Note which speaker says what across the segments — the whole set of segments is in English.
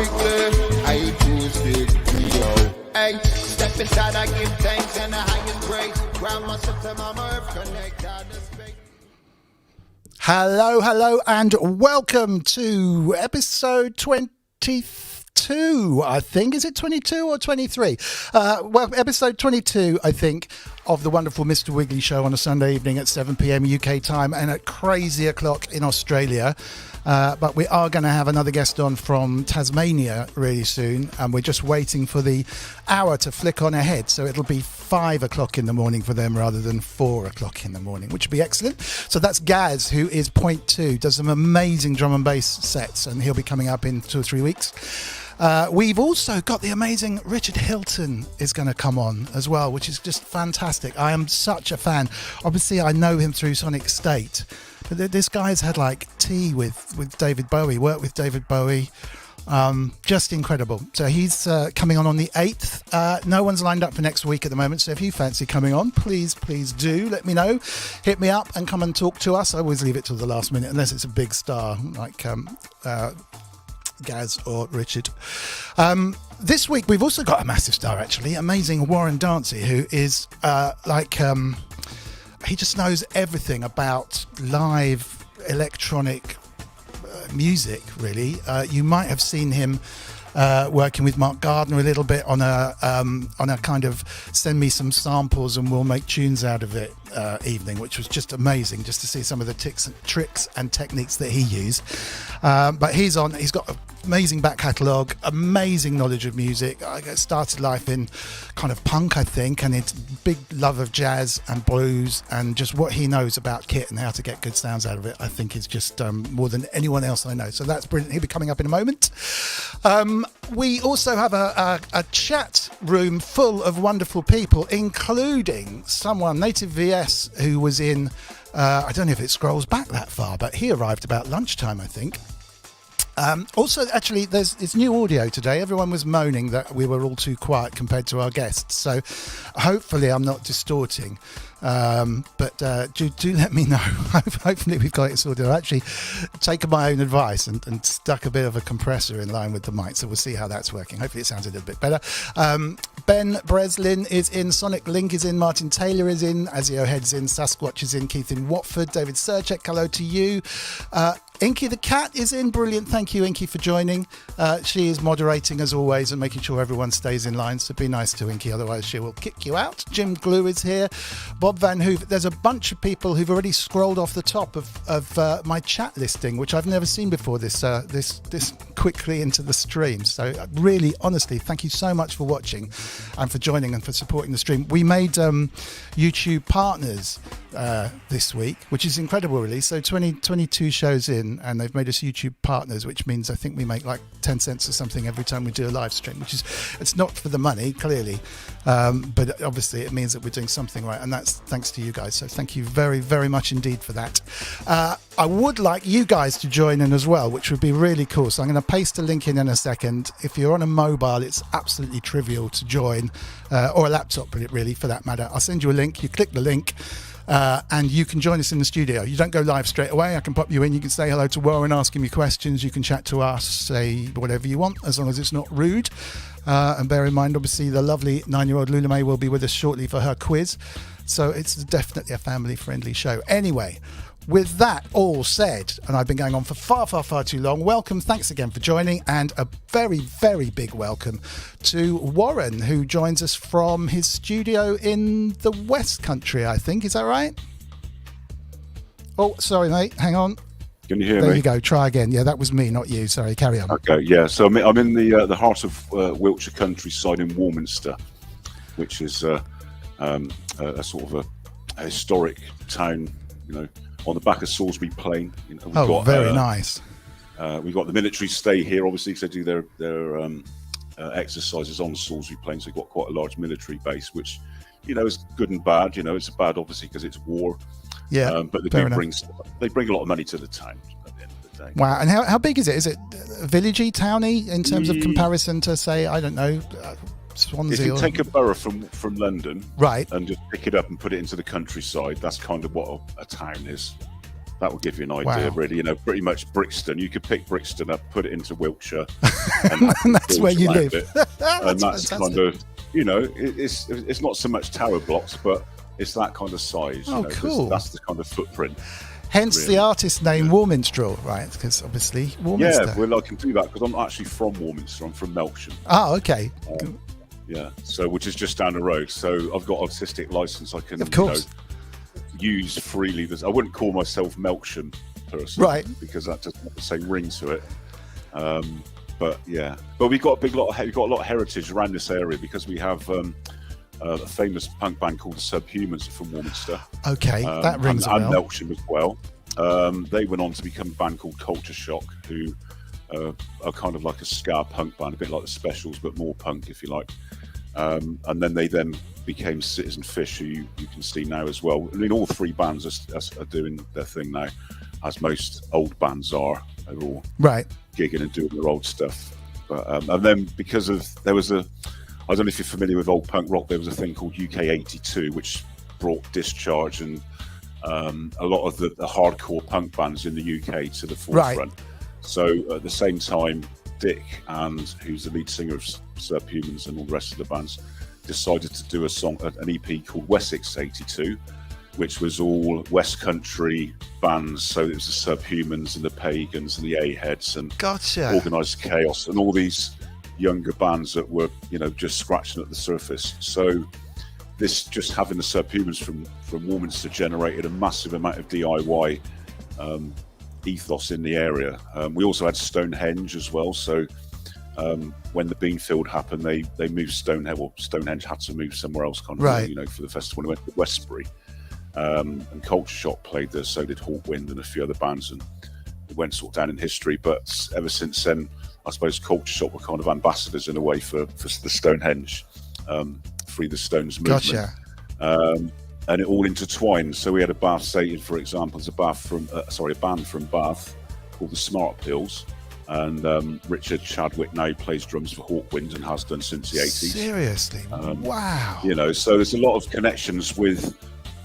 Speaker 1: perfectly. I acoustic, yo. Hey, step inside, I give thanks and the highest praise. Ground myself to my earth, connect out the space.
Speaker 2: Hello, and welcome to episode 22, I think. Is it 22 or 23? Well, episode 22, I think, of the wonderful Mr. Wiggly show on a Sunday evening at 7 p.m. UK time and at crazy o'clock in Australia. But we are going to have another guest on from Tasmania really soon, and we're just waiting for the hour to flick on ahead, so it'll be 5 o'clock in the morning for them rather than 4 o'clock in the morning, which would be excellent. So that's Gaz, who is Point 2, does some amazing drum and bass sets, and he'll be coming up in 2 or 3 weeks. We've also got the amazing Richard Hilton is going to come on as well, which is just fantastic. I am such a fan. Obviously, I know him through Sonic State, but this guy's had like tea with David Bowie, worked with David Bowie. Just incredible. So he's coming on the 8th. No one's lined up for next week at the moment, so if you fancy coming on, please do let me know. Hit me up and come and talk to us. I always leave it till the last minute unless it's a big star like Gaz or Richard. This week we've also got a massive star, actually, amazing Warren Dancey, who is he just knows everything about live electronic music, really. You might have seen him working with Mark Gardner a little bit on a kind of send me some samples and we'll make tunes out of it evening, which was just amazing just to see some of the tricks and techniques that he used. But he's got an amazing back catalogue, amazing knowledge of music. I started life in kind of punk, I think, and it's big love of jazz and blues, and just what he knows about kit and how to get good sounds out of it, I think is just more than anyone else I know. So that's brilliant. He'll be coming up in a moment. We also have a chat room full of wonderful people, including someone, Native VS, who was in, I don't know if it scrolls back that far, but he arrived about lunchtime, I think. Also, actually, it's new audio today. Everyone was moaning that we were all too quiet compared to our guests. So hopefully I'm not distorting. But do let me know. Hopefully we've got it sorted. I've actually taken my own advice and stuck a bit of a compressor in line with the mic. So we'll see how that's working. Hopefully it sounds a little bit better. Ben Breslin is in, Sonic Link is in, Martin Taylor is in, Azio Head's in, Sasquatch is in, Keith in Watford, David Serchek, hello to you. Inky the Cat is in. Brilliant. Thank you, Inky, for joining. She is moderating as always and making sure everyone stays in line. So be nice to Inky, otherwise she will kick you out. Jim Glue is here. Bob Van Hoover. There's a bunch of people who've already scrolled off the top of my chat listing, which I've never seen before this quickly into the stream. So really, honestly, thank you so much for watching and for joining and for supporting the stream. We made YouTube partners this week, which is incredible, really. So 22 shows in, and they've made us YouTube partners, which means I think we make like 10 cents or something every time we do a live stream, which is, it's not for the money, clearly, but obviously it means that we're doing something right, and that's thanks to you guys. So thank you very, very much indeed for that. I would like you guys to join in as well, which would be really cool. So I'm going to paste a link in a second. If you're on a mobile, it's absolutely trivial to join, or a laptop, really, for that matter. I'll send you a link. You click the link. And you can join us in the studio. You don't go live straight away. I can pop you in. You can say hello to Warren, ask him your questions. You can chat to us, say whatever you want, as long as it's not rude. And bear in mind, obviously, the lovely 9-year-old Loullamae will be with us shortly for her quiz. So it's definitely a family-friendly show. Anyway, with that all said, and I've been going on for far too long, welcome, thanks again for joining, and a very, very big welcome to Warren, who joins us from his studio in the West Country, I think. Is that right? Oh, sorry, mate. Hang on.
Speaker 3: Can you hear me?
Speaker 2: There you go. Try again. Yeah, that was me, not you. Sorry, carry on.
Speaker 3: Okay, yeah. So I'm in the heart of Wiltshire countryside in Warminstrel, which is a sort of a historic town, you know, on the back of Salisbury Plain. You know,
Speaker 2: very nice.
Speaker 3: We've got the military stay here, obviously, because they do their exercises on Salisbury Plain. So we've got quite a large military base, which, you know, is good and bad. You know, it's bad, obviously, because it's war.
Speaker 2: Yeah,
Speaker 3: but they bring a lot of money to the town at the end of the day.
Speaker 2: Wow. And how big is it? Is it villagey, towny in terms of comparison to, say, I don't know, Swansea?
Speaker 3: If you take a borough from London,
Speaker 2: right,
Speaker 3: and just pick it up and put it into the countryside, that's kind of what a town is. that will give you an idea,
Speaker 2: Wow.
Speaker 3: really. You know, pretty much Brixton. You could pick Brixton up, put it into Wiltshire,
Speaker 2: And that's where you live.
Speaker 3: and that's
Speaker 2: fantastic.
Speaker 3: kind of, you know, it's not so much tower blocks, but it's that kind of size.
Speaker 2: Oh,
Speaker 3: you know,
Speaker 2: cool.
Speaker 3: That's the kind of footprint.
Speaker 2: Hence
Speaker 3: really.
Speaker 2: the artist name Warminstrel, right? Because obviously Warminster.
Speaker 3: Yeah, well, I can do that because I'm actually from Warminster. I'm from Melksham.
Speaker 2: Oh, okay.
Speaker 3: Yeah, so which is just down the road. So I've got artistic license. I can,
Speaker 2: Of course.
Speaker 3: use freely. I wouldn't call myself Melksham person,
Speaker 2: Right.
Speaker 3: Because that doesn't have the same ring to it. But yeah, but we've got a lot of heritage around this area because we have a famous punk band called the Subhumans from Warminster.
Speaker 2: Okay, that rings a
Speaker 3: and
Speaker 2: bell.
Speaker 3: Melksham as well. They went on to become a band called Culture Shock, who are kind of like a ska punk band, a bit like the Specials, but more punk, if you like. And then they became Citizen Fish, who you can see now as well. I mean, all three bands are doing their thing now, as most old bands are. They're all
Speaker 2: Right.
Speaker 3: gigging and doing their old stuff. But and then because of I don't know if you're familiar with old punk rock, there was a thing called UK 82, which brought Discharge and a lot of the hardcore punk bands in the UK to the forefront.
Speaker 2: Right.
Speaker 3: So at the same time, Dick, who's the lead singer of Subhumans and all the rest of the bands, decided to do an EP called Wessex 82, which was all West Country bands. So it was the Subhumans and the Pagans and the A-Heads and
Speaker 2: Gotcha.
Speaker 3: Organised Chaos and all these younger bands that were, you know, just scratching at the surface. So this, just having the Subhumans from Warminster, generated a massive amount of DIY ethos in the area. We also had Stonehenge as well. So when the Beanfield happened, they moved Stonehenge. Well, Stonehenge had to move somewhere else, kind of,
Speaker 2: Right.
Speaker 3: you know, for the festival. It went to Westbury, and Culture Shock played there. So did Hawkwind and a few other bands, and it went sort of down in history. But ever since then, I suppose Culture Shock were kind of ambassadors in a way for the Stonehenge, Free the Stones movement.
Speaker 2: Gotcha.
Speaker 3: And it all intertwined. So we had a Bath Satan, for example, there's a band from Bath called the Smart Pills, and Richard Chadwick now plays drums for Hawkwind and has done since the 80s.
Speaker 2: Seriously? Wow.
Speaker 3: You know, so there's a lot of connections with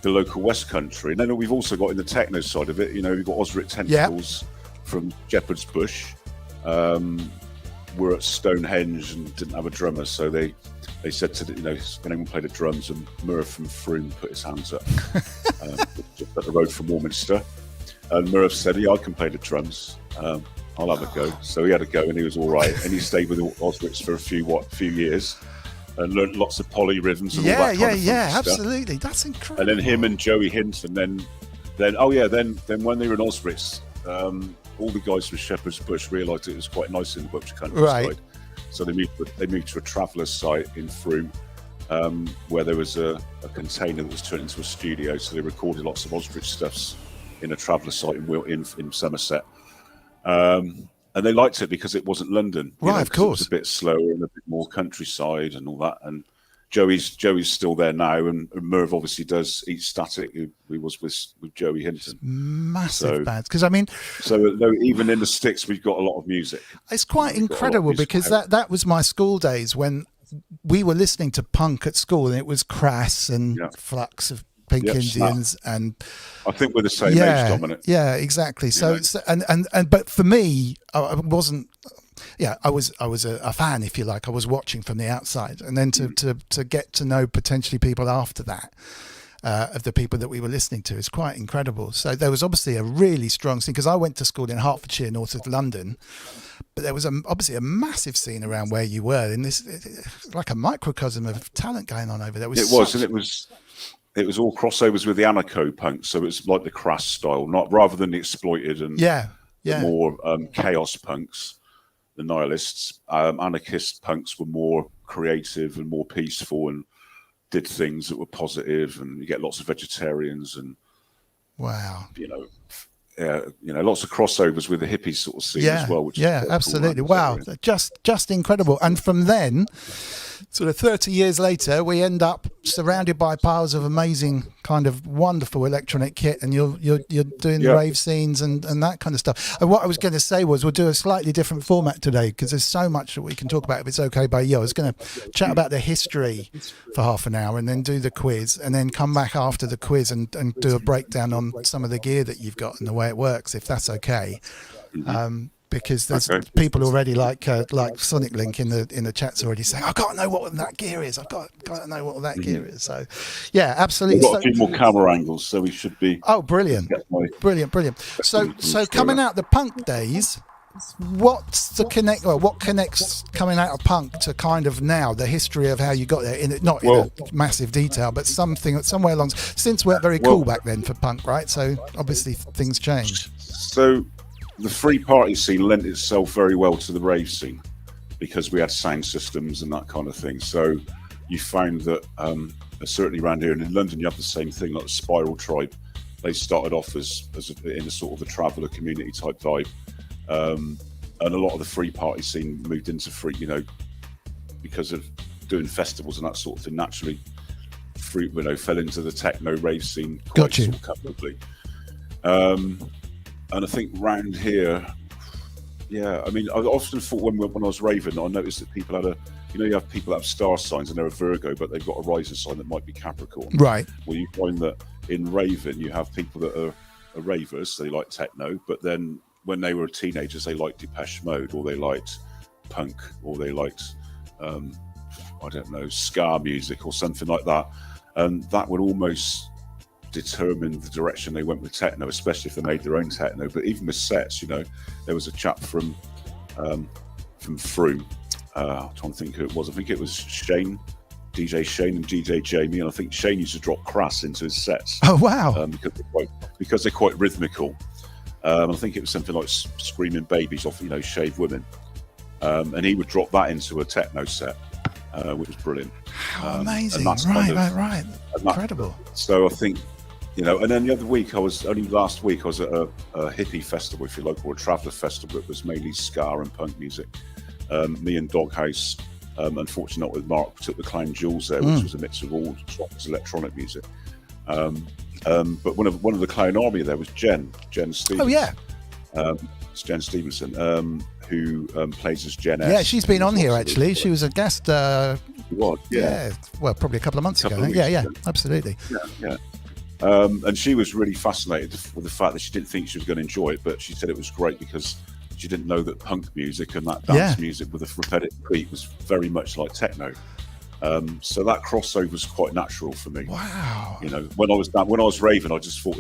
Speaker 3: the local West Country. And then we've also got in the techno side of it, you know, we've got Osric Tentacles from Shepherd's Bush. We're at Stonehenge and didn't have a drummer, so they said to, you know, when anyone played the drums, and Murph from Froome put his hands up just up the road from Warminster, and Murph said, "Yeah, I can play the drums. I'll have a go." So he had a go, and he was all right, and he stayed with Osric for a few years, and learned lots of polyrhythms and all that kind of stuff.
Speaker 2: Absolutely. That's incredible.
Speaker 3: And then him and Joey Hinton, then when they were in Osric, all the guys from Shepherd's Bush realised it was quite nice in the Wiltshire countryside.
Speaker 2: Right.
Speaker 3: So they moved to a traveller's site in Froome, where there was a container that was turned into a studio. So they recorded lots of Osric stuffs in a traveller's site in Somerset. And they liked it because it wasn't London.
Speaker 2: Right, of course.
Speaker 3: It was a bit slower and a bit more countryside and all that. And Joey's still there now, and Merv obviously does Eat Static, who was with Joey Hinton.
Speaker 2: Massive bands. Because I mean,
Speaker 3: so even in the sticks, we've got a lot of music.
Speaker 2: it's quite incredible because that was my school days when we were listening to punk at school, and it was Crass and Flux of Pink Indians, and
Speaker 3: I think we're the same age, Dominic.
Speaker 2: Yeah, exactly. So but for me, I wasn't. Yeah, I was a fan, if you like. I was watching from the outside, and then to get to know potentially people after that, of the people that we were listening to, is quite incredible. So there was obviously a really strong scene, because I went to school in Hertfordshire, north of London, but there was obviously a massive scene around where you were, in this like a microcosm of talent going on over there.
Speaker 3: And it was all crossovers with the anarcho punk, so it's like the Crass style, rather than the exploited and more chaos punks. The nihilists, anarchist punks were more creative and more peaceful and did things that were positive, and you get lots of vegetarians and lots of crossovers with the hippie sort of scene as well. Which is
Speaker 2: absolutely.
Speaker 3: cool,
Speaker 2: wow, just incredible. And from then, sort of 30 years later, we end up surrounded by piles of amazing, kind of wonderful electronic kit, and you're doing the rave scenes and that kind of stuff. And what I was going to say was we'll do a slightly different format today because there's so much that we can talk about. If it's okay by you, I was going to chat about the history for half an hour and then do the quiz, and then come back after the quiz and do a breakdown on some of the gear that you've got and the way it works, if that's okay. Because there's people already like Sonic Link in the chats already saying, I've got to know what that gear is. I've got to know what that gear is. So, yeah, absolutely.
Speaker 3: We've got a few more camera angles, so we should be.
Speaker 2: Oh, brilliant, brilliant. So coming out the punk days, what's the connect? Well, what connects coming out of punk to kind of now the history of how you got there? Not in a massive detail, but somewhere along. Synths weren't very cool back then for punk, right? So obviously things changed. So
Speaker 3: the free party scene lent itself very well to the rave scene because we had sound systems and that kind of thing. So you found that certainly around here, and in London you have the same thing, like the Spiral Tribe. They started off as in a sort of a traveller community type vibe, and a lot of the free party scene moved into free, because of doing festivals and that sort of thing. Naturally, fell into the techno rave scene quite sort of comfortably. And I think round here, I mean, I often thought when I was raving, I noticed that people had you have people that have star signs and they're a Virgo, but they've got a rising sign that might be Capricorn. Right. Well, you find that in raving, you have people that are ravers, they like techno, but then when they were teenagers, they liked Depeche Mode, or they liked punk, or they liked, I don't know, ska music or something like that. And that would almost determine the direction they went with techno, especially if they made their own techno. But even with sets, there was a chap from Froome. I'm trying to think who it was. I think it was Shane, DJ Shane and DJ Jamie, and I think Shane used to drop crass into his sets.
Speaker 2: Oh wow!
Speaker 3: Because they're quite rhythmical. I think it was something like "Screaming Babies" off Shaved Women, and he would drop that into a techno set, which was brilliant.
Speaker 2: How amazing! Right. Incredible.
Speaker 3: So I think. And then the other week, last week, I was at a hippie festival, if you like, or a traveller festival. It was mainly ska and punk music. Me and Doghouse, unfortunately not with Mark, took the Clown Jewels there, which was a mix of all sorts of electronic music. But one of the Clown Army there was Jen Stevenson.
Speaker 2: Oh yeah,
Speaker 3: it's Jen Stevenson, who plays as Jen S.
Speaker 2: Yeah, she's been on here actually. She was a guest.
Speaker 3: Well,
Speaker 2: probably a couple of months ago. Yeah, absolutely.
Speaker 3: Yeah. And she was really fascinated with the fact that she didn't think she was going to enjoy it, but she said it was great because she didn't know that punk music and that dance music with a repetitive beat was very much like techno. So that crossover was quite natural for me.
Speaker 2: Wow.
Speaker 3: When I was raving, I just thought,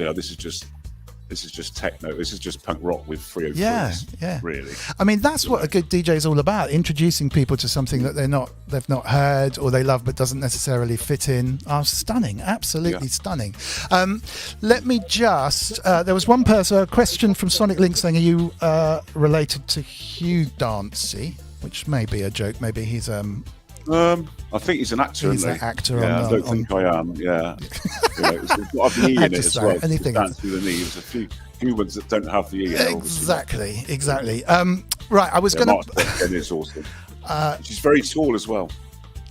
Speaker 3: this is just techno. This is just punk rock with 303s. Yeah. Really.
Speaker 2: I mean, that's what a good DJ is all about: introducing people to something that they've not heard or they love but doesn't necessarily fit in. Stunning, absolutely stunning. Let me just. There was one person, a question from Sonic Link saying, "Are you related to Hugh Dancey?" Which may be a joke. Maybe he's
Speaker 3: I think he's an actor.
Speaker 2: He's an actor.
Speaker 3: I don't think I am. Yeah, it's got an E in it as well.
Speaker 2: Anything
Speaker 3: with an E. There's a few humans that don't have the E.
Speaker 2: Exactly. Right, I was going
Speaker 3: to. Is awesome. She's very tall as well.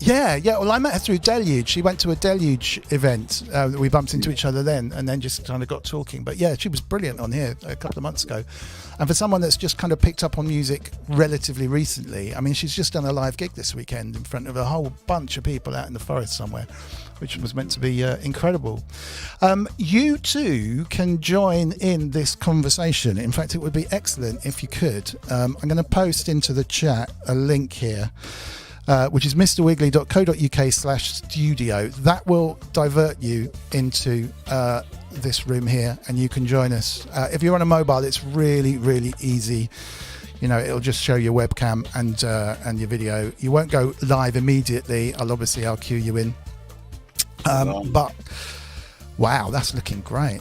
Speaker 2: Yeah. Well, I met her through Deluge. She went to a Deluge event. We bumped into each other then, and then just kind of got talking. But yeah, she was brilliant on here a couple of months ago. And for someone that's just kind of picked up on music relatively recently, I mean, she's just done a live gig this weekend in front of a whole bunch of people out in the forest somewhere, which was meant to be incredible. You too can join in this conversation. In fact, it would be excellent if you could. I'm going to post into the chat a link here. Which is mrwiggly.co.uk/studio. That will divert you into this room here, and you can join us. If you're on a mobile, it's really, really easy. It'll just show your webcam and your video. You won't go live immediately. I'll cue you in. But wow, that's looking great.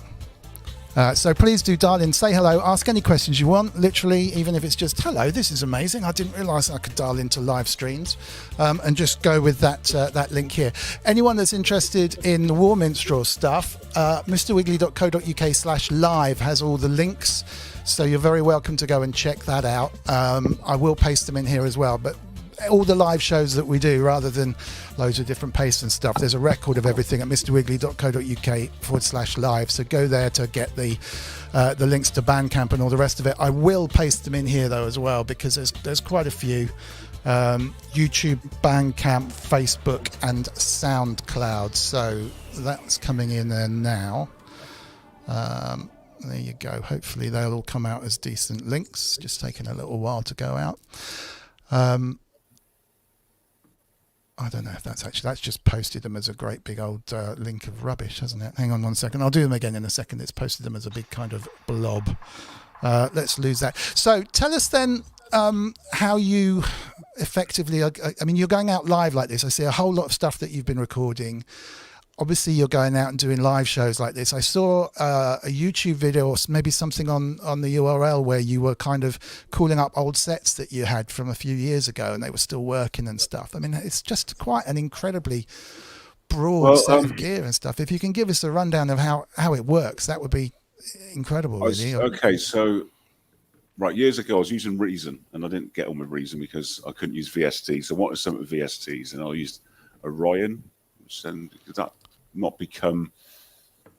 Speaker 2: So please do dial in, say hello, ask any questions you want, literally, even if it's just, hello, this is amazing, I didn't realise I could dial into live streams, and just go with that link here. Anyone that's interested in the Warminstrel stuff, mrwiggly.co.uk/live has all the links, so you're very welcome to go and check that out. I will paste them in here as well, but all the live shows that we do, rather than loads of different pastes and stuff. There's a record of everything at mrwiggly.co.uk/live. So go there to get the links to Bandcamp and all the rest of it. I will paste them in here though as well, because there's quite a few. YouTube, Bandcamp, Facebook and SoundCloud. So that's coming in there now. There you go. Hopefully they'll all come out as decent links. Just taking a little while to go out. I don't know if that's just posted them as a great big old link of rubbish, hasn't it? Hang on 1 second. I'll do them again in a second. It's posted them as a big kind of blob. Let's lose that. So tell us then how you effectively, I mean, you're going out live like this. I see a whole lot of stuff that you've been recording. Obviously, you're going out and doing live shows like this. I saw a YouTube video, or maybe something on the URL, where you were kind of calling up old sets that you had from a few years ago, and they were still working and stuff. I mean, it's just quite an incredibly broad set of gear and stuff. If you can give us a rundown of how it works, that would be incredible, really.
Speaker 3: Okay, so years ago I was using Reason, and I didn't get on with Reason because I couldn't use VST. So I wanted something with VSTs, and I used Orion, which then that not become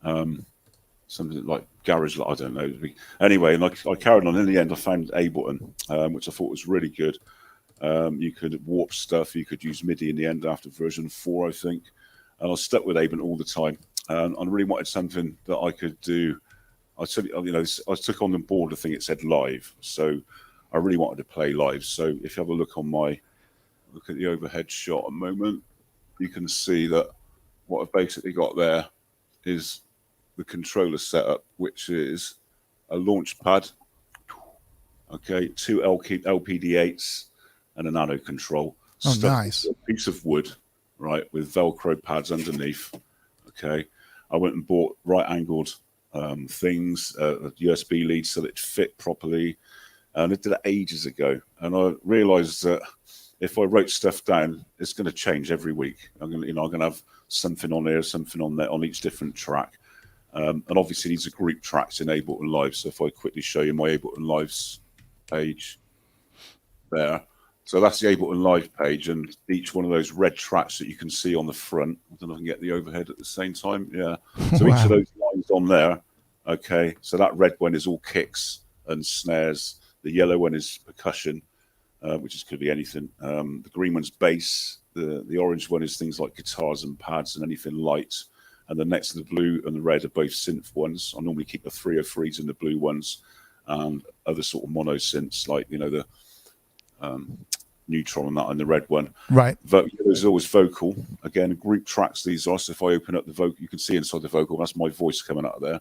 Speaker 3: something like garage, I don't know. Anyway, and I carried on. In the end, I found Ableton, which I thought was really good. You could warp stuff. You could use MIDI in the end after version 4, I think. And I was stuck with Ableton all the time. And I really wanted something that I could do. I took on the board the thing it said live. So I really wanted to play live. So if you have a look at the overhead shot a moment, you can see that what I've basically got there is the controller setup, which is a launch pad, okay, 2 LPD8s and a nano control.
Speaker 2: Oh, nice.
Speaker 3: A piece of wood, right, with Velcro pads underneath, okay. I went and bought right-angled things, a USB lead so that it fit properly, and I did it ages ago. And I realised that if I wrote stuff down, it's going to change every week. I'm going to have something on here, something on there, on each different track. And obviously these are group tracks in Ableton Live. So if I quickly show you my Ableton Live's page there. So that's the Ableton Live page, and each one of those red tracks that you can see on the front. I don't know if I can get the overhead at the same time. Yeah. So each of those lines on there, okay. So that red one is all kicks and snares. The yellow one is percussion, which could be anything. The green one's bass. The orange one is things like guitars and pads and anything light. And then next to the blue and the red are both synth ones. I normally keep the 303s in the blue ones, and other sort of mono synths like, the Neutron and that in the red one.
Speaker 2: Right.
Speaker 3: There's always vocal. Again, group tracks these are. So if I open up the vocal, you can see inside the vocal, that's my voice coming out of there.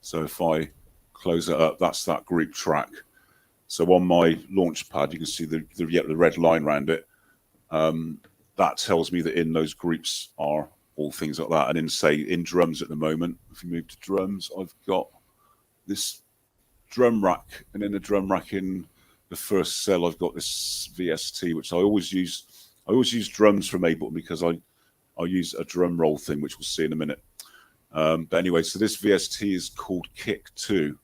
Speaker 3: So if I close it up, that's that group track. So on my launch pad, you can see the red line around it. That tells me that in those groups are all things like that. And in drums at the moment, if you move to drums, I've got this drum rack, and in the drum rack in the first cell, I've got this VST, which I always use. I always use drums from Ableton because I use a drum roll thing, which we'll see in a minute. But anyway, so this VST is called Kick 2,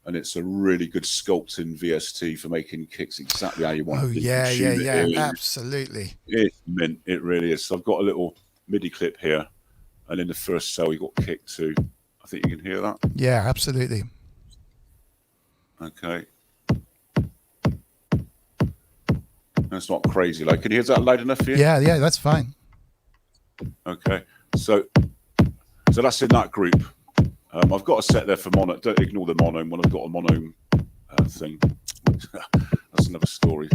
Speaker 3: and it's a really good sculpting VST for making kicks exactly how you want.
Speaker 2: Oh, yeah, absolutely.
Speaker 3: It's mint, it really is. So I've got a little MIDI clip here, and in the first cell, you got Kick 2. I think you can hear that.
Speaker 2: Yeah, absolutely.
Speaker 3: Okay. It's not crazy. Like, can you hear that loud enough for you?
Speaker 2: Yeah, that's fine.
Speaker 3: Okay. So that's in that group. I've got a set there for mono. Don't ignore the mono when I've got a mono thing. That's another story.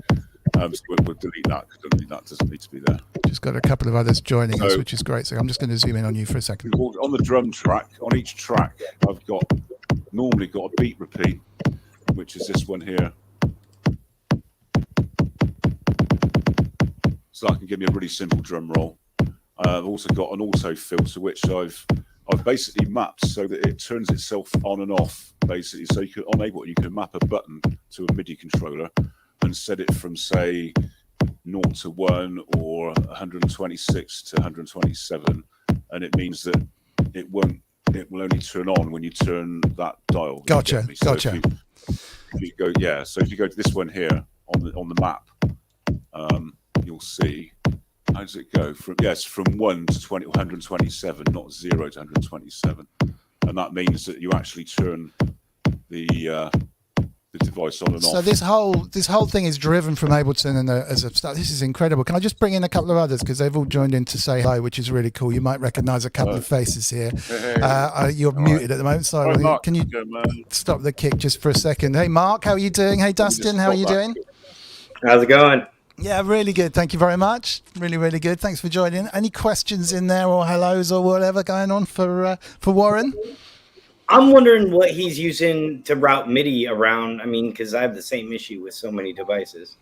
Speaker 3: So we'll delete that because that doesn't need to be there.
Speaker 2: Just got a couple of others joining us, which is great. So I'm just going to zoom in on you for a second.
Speaker 3: On the drum track, on each track, I've normally got a beat repeat, which is this one here. So that can give me a really simple drum roll. I've also got an auto filter, which I've basically mapped so that it turns itself on and off, basically. So on Ableton, you can map a button to a MIDI controller and set it from, say, 0 to 1 or 126 to 127, and it means that it will only turn on when you turn that dial.
Speaker 2: Gotcha.
Speaker 3: So if you go, so if you go to this one here on the map, you'll you'll see. How does it go? From 1 to 127, not 0 to 127, and that means that you actually turn the device on and off.
Speaker 2: So this whole thing is driven from Ableton and as a start. This is incredible. Can I just bring in a couple of others because they've all joined in to say hi, which is really cool. You might recognise a couple of faces here. You're muted at the moment, so
Speaker 3: Mark,
Speaker 2: can you stop the kick just for a second? Hey Mark, how are you doing? Hey Dustin, how are you doing?
Speaker 4: How's it going?
Speaker 2: Yeah, really good. Thank you very much. Really, really good. Thanks for joining. Any questions in there or hellos or whatever going on for Warren?
Speaker 4: I'm wondering what he's using to route MIDI around. I mean, because I have the same issue with so many devices.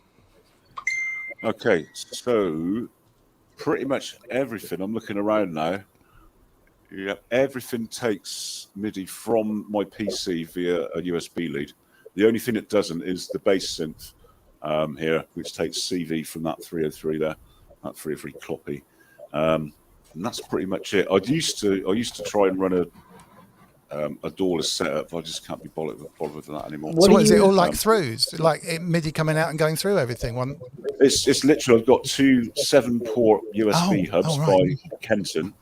Speaker 3: Okay, so pretty much everything. I'm looking around now. Yeah, everything takes MIDI from my PC via a USB lead. The only thing it doesn't is the bass synth here, which takes CV from that 303 there, that 303 cloppy, and that's pretty much it. I used to try and run a doorless setup. I just can't be bothered with that anymore.
Speaker 2: So what is it all like throughs? Like MIDI coming out and going through everything?
Speaker 3: It's literally, I've got two 7-port USB hubs by Kenton,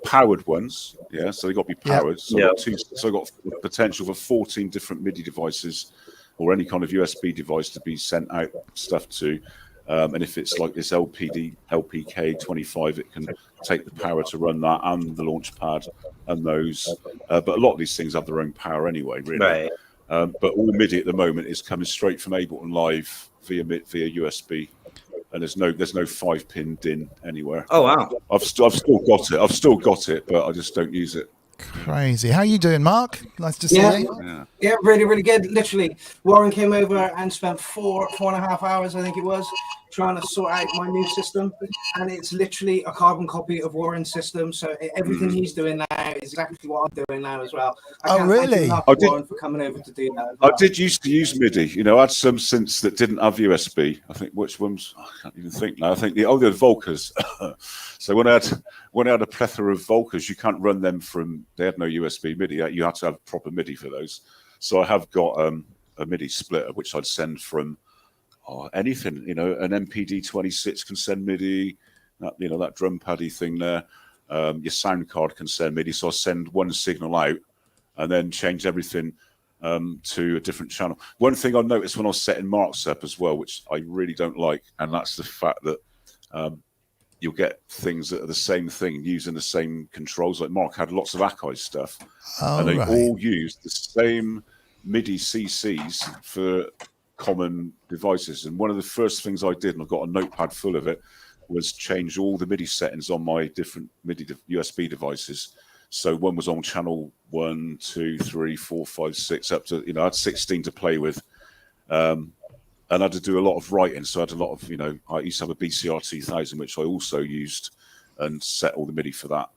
Speaker 3: powered ones. Yeah, so they got to be powered. So I've got the potential for 14 different MIDI devices or any kind of USB device to be sent out stuff to. And if it's like this LPK25, it can take the power to run that and the launch pad and those. But a lot of these things have their own power anyway, really. Right. But all MIDI at the moment is coming straight from Ableton Live via USB, and there's no 5-pin DIN anywhere.
Speaker 4: Oh wow!
Speaker 3: I've still got it, but I just don't use it.
Speaker 2: Crazy. How are you doing, Mark? Nice to see you.
Speaker 5: Yeah, really, really good. Literally, Warren came over and spent 4.5 hours, I think it was, trying to sort out my new system, and it's literally a carbon copy of Warren's system. So everything he's doing now is exactly what I'm doing now as well.
Speaker 2: Really?
Speaker 5: Warren for coming over to do that. As well.
Speaker 3: I did used to use MIDI. You know, I had some synths that didn't have USB. I think which ones? I can't even think now. I think the Volkers. So when I had a plethora of Volkers, you can't run them from. They had no USB MIDI. You had to have proper MIDI for those. So I have got a MIDI splitter which I'd send from. Anything, you know, an MPD 26 can send MIDI, that drum paddy thing there. Your sound card can send MIDI, so I send one signal out and then change everything to a different channel. One thing I noticed when I was setting Mark's up as well, which I really don't like, and that's the fact that you'll get things that are the same thing using the same controls. Like Mark had lots of Akai stuff, and they all used the same MIDI CCs for common devices. And one of the first things I did, and I've got a notepad full of it, was change all the MIDI settings on my different MIDI USB devices. So one was on channel 1, 2, 3, 4, 5, 6, up to, I had 16 to play with. And I had to do a lot of writing. So I had a lot of, I used to have a BCR 2000, which I also used and set all the MIDI for that.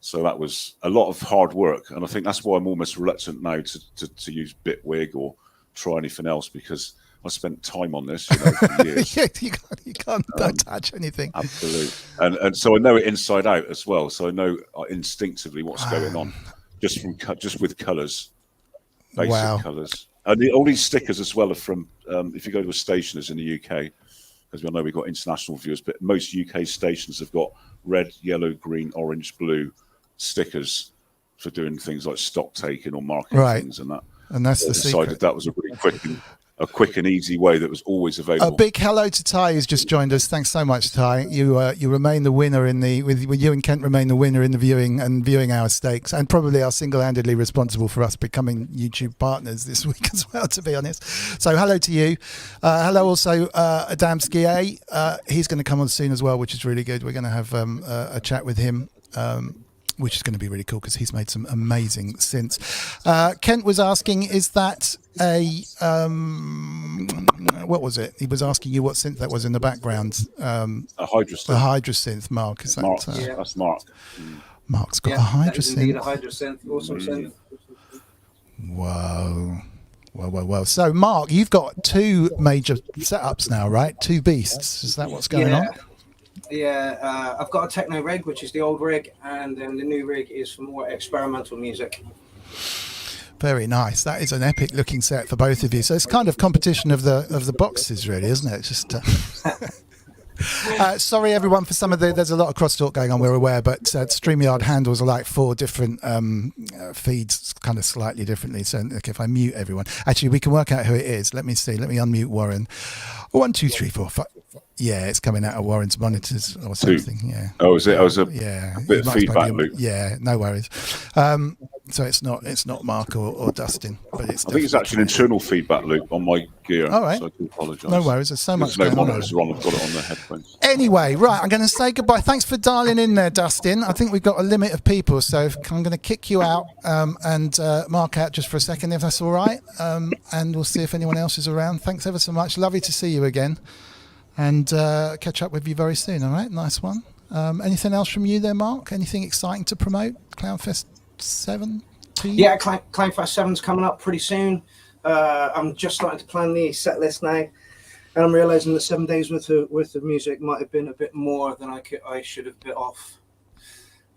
Speaker 3: So that was a lot of hard work. And I think that's why I'm almost reluctant now to use Bitwig or try anything else, because I spent time on this for years.
Speaker 2: you can't don't touch anything.
Speaker 3: Absolutely. And so I know it inside out as well. So I know instinctively what's going on just with colours, basic colours. And all these stickers as well are from, if you go to a stationers in the UK, because we know we've got international viewers, but most UK stations have got red, yellow, green, orange, blue stickers for doing things like stock taking or marking things and that.
Speaker 2: And that's the
Speaker 3: decided
Speaker 2: secret.
Speaker 3: That was a really quick and easy way that was always available.
Speaker 2: A big hello to Ty, who's just joined us. Thanks so much, Ty. You remain the winner with you and Kent remain the winner in the viewing hour stakes, and probably are single-handedly responsible for us becoming YouTube partners this week as well, to be honest. So hello to you. Hello also Dancey. He's going to come on soon as well, which is really good. We're going to have a chat with him. Which is going to be really cool because he's made some amazing synths. Kent was asking, is that what was it? He was asking you what synth that was in the background.
Speaker 3: A Hydra synth.
Speaker 2: A Hydra synth, Mark. Is that
Speaker 3: Mark? That's Mark.
Speaker 2: Mark's got a Hydra synth.
Speaker 5: Indeed, a Hydra synth. Awesome synth.
Speaker 2: Whoa. So, Mark, you've got two major setups now, right? Two beasts. Is that what's going on?
Speaker 5: Yeah, I've got a techno rig, which is the old rig, and then the new rig is for more experimental music.
Speaker 2: Very nice. That is an epic looking set for both of you. So it's kind of competition of the boxes, really, isn't it? It's just Sorry, everyone, for some of there's a lot of crosstalk going on, we're aware, but StreamYard handles are like 4 different feeds, kind of slightly differently. So if I mute everyone, actually, we can work out who it is. Let me see. Let me unmute Warren. 1, 2, 3, 4, 5. Yeah, it's coming out of Warren's monitors or something. Yeah.
Speaker 3: Oh, is it? I was a
Speaker 2: yeah,
Speaker 3: bit of feedback loop.
Speaker 2: Yeah, no worries. So it's not Mark or Dustin, but
Speaker 3: I think it's actually an internal feedback loop on my gear.
Speaker 2: All right.
Speaker 3: So I do apologise.
Speaker 2: No worries. There's so much going
Speaker 3: no
Speaker 2: on.
Speaker 3: monitors on. I've got it on the headphones.
Speaker 2: Anyway, right, I'm going to say goodbye. Thanks for dialing in there, Dustin. I think we've got a limit of people, so I'm going to kick you out and Mark out just for a second, if that's all right. And we'll see if anyone else is around. Thanks ever so much. Lovely to see you again. And catch up with you very soon, all right? Nice one. Anything else from you there, Mark? Anything exciting to promote? Clownfest 7?
Speaker 5: Yeah, Clownfest 7's coming up pretty soon. I'm just starting to plan the set list now, and I'm realising that 7 days worth of music might have been a bit more than I should have bit off.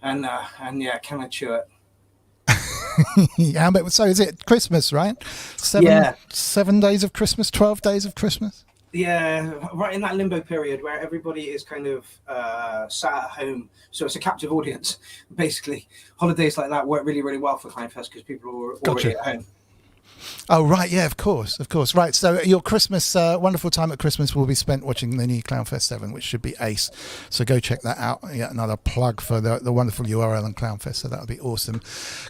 Speaker 5: And yeah, can I chew it?
Speaker 2: Yeah, but so is it Christmas, right? 7 days of Christmas, 12 days of Christmas?
Speaker 5: Yeah, right in that limbo period where everybody is kind of sat at home. So it's a captive audience, basically. Holidays like that work really, really well for Clownfest because people are already at home.
Speaker 2: Oh, right. Yeah, of course. Right. So your Christmas, wonderful time at Christmas will be spent watching the new Clownfest 7, which should be ace. So go check that out. Yeah, another plug for the wonderful URL on Clownfest. So that would be awesome.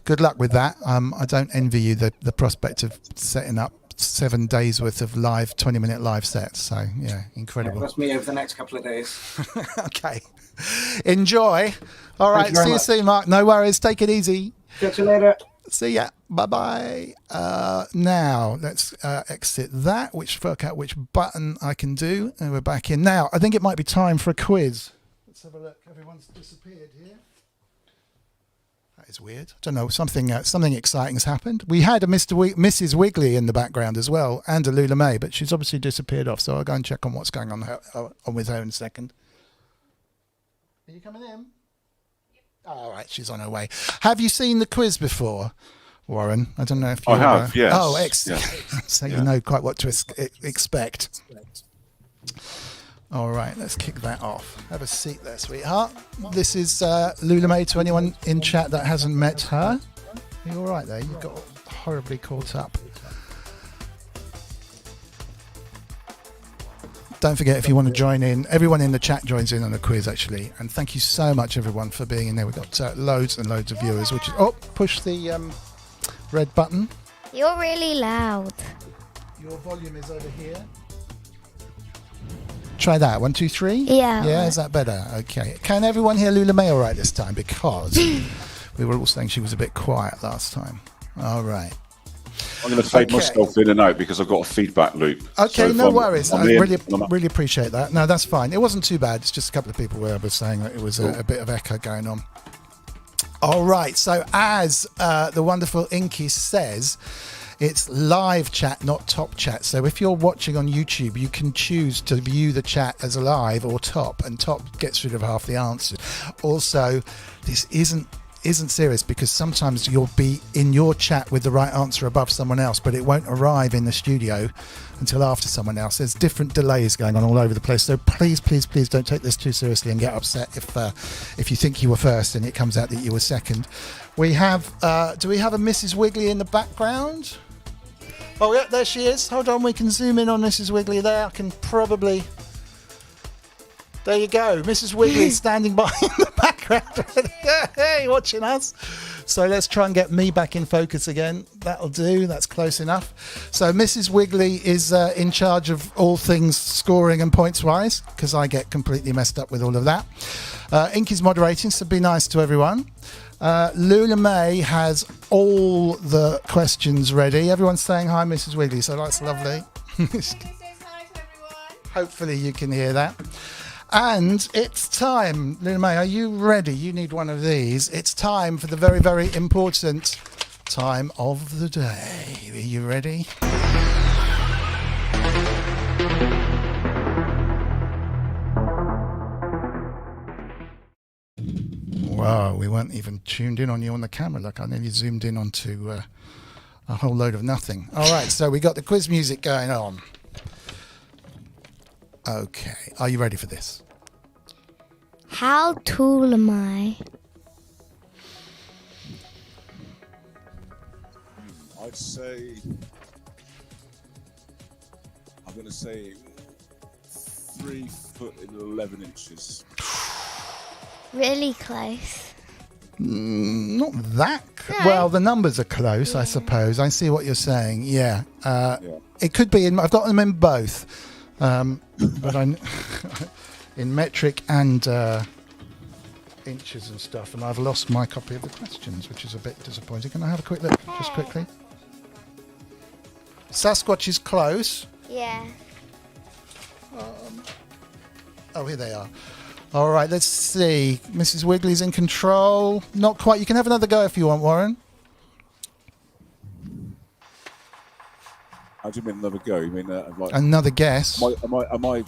Speaker 2: Good luck with that. I don't envy you the prospect of setting up 7 days worth of live 20-minute live sets. So yeah, incredible.
Speaker 5: Yeah, that's me over the next couple of days.
Speaker 2: Okay, enjoy. All right, see you soon, Mark. No worries, take it easy.
Speaker 5: Catch you later.
Speaker 2: See ya. Bye-bye. Now let's exit that, work out which button I can do, and we're back in. Now I think it might be time for a quiz. Let's have a look. Everyone's disappeared here. That is weird. I don't know. Something exciting has happened. We had a Mrs. Wiggly in the background as well, and a Loullamae, but she's obviously disappeared off. So I'll go and check on what's going on with her in a second. Are you coming in? Yep. Oh, all right, she's on her way. Have you seen the quiz before, Warren? I don't know if you
Speaker 3: have. Yes.
Speaker 2: Oh, excellent. Yes. So you know quite what to expect. All right, let's kick that off. Have a seat there, sweetheart. This is Loullamae, to anyone in chat that hasn't met her. Are you all right there? You got horribly caught up. Don't forget, if you want to join in, everyone in the chat joins in on the quiz, actually. And thank you so much, everyone, for being in there. We've got loads and loads of viewers, which is... Oh, push the red button.
Speaker 6: You're really loud.
Speaker 2: Your volume is over here. Try that. 1, 2, 3.
Speaker 6: Yeah.
Speaker 2: Yeah, is that better? Okay. Can everyone hear Loullamae all right this time? Because we were all saying she was a bit quiet last time. All right.
Speaker 3: I'm going to fade myself in and out because I've got a feedback loop.
Speaker 2: Okay,
Speaker 3: so
Speaker 2: no worries. I
Speaker 3: really
Speaker 2: appreciate that. No, that's fine. It wasn't too bad. It's just a couple of people were saying that it was a bit of echo going on. All right. So as the wonderful Inky says, it's live chat, not top chat. So if you're watching on YouTube, you can choose to view the chat as live or top, and top gets rid of half the answers. Also, this isn't serious because sometimes you'll be in your chat with the right answer above someone else, but it won't arrive in the studio until after someone else. There's different delays going on all over the place. So please don't take this too seriously and get upset if you think you were first and it comes out that you were second. We have, do we have a Mrs. Wiggly in the background? Oh, yeah, there she is. Hold on, we can zoom in on Mrs. Wiggly there. I can probably... There you go. Mrs. Wiggly standing by in the background. Hey, watching us. So let's try and get me back in focus again. That'll do. That's close enough. So Mrs. Wiggly is in charge of all things scoring and points-wise, because I get completely messed up with all of that. Inky's moderating, so be nice to everyone. Loullamae has all the questions ready. Everyone's saying hi, Mrs. Wiggly, so that's lovely. Hopefully you can hear that. And it's time. Loullamae, are you ready? You need one of these. It's time for the very, very important time of the day. Are you ready? Wow, we weren't even tuned in on you on the camera. Look, I nearly zoomed in onto a whole load of nothing. All right, so we got the quiz music going on. Okay, are you ready for this?
Speaker 6: How tall am I?
Speaker 3: I'd say. I'm going to say 3 foot and 11 inches.
Speaker 6: Really close.
Speaker 2: Not that.
Speaker 6: No.
Speaker 2: Well, the numbers are close, I suppose. I see what you're saying. Yeah. It could be. I've got them in both, but I in metric and inches and stuff. And I've lost my copy of the questions, which is a bit disappointing. Can I have a quick look, just quickly? Sasquatch is close.
Speaker 6: Yeah.
Speaker 2: Oh, here they are. All right, let's see. Mrs. Wiggly's in control. Not quite. You can have another go if you want, Warren.
Speaker 3: How do you mean another go? You mean like
Speaker 2: Another guess.
Speaker 3: am I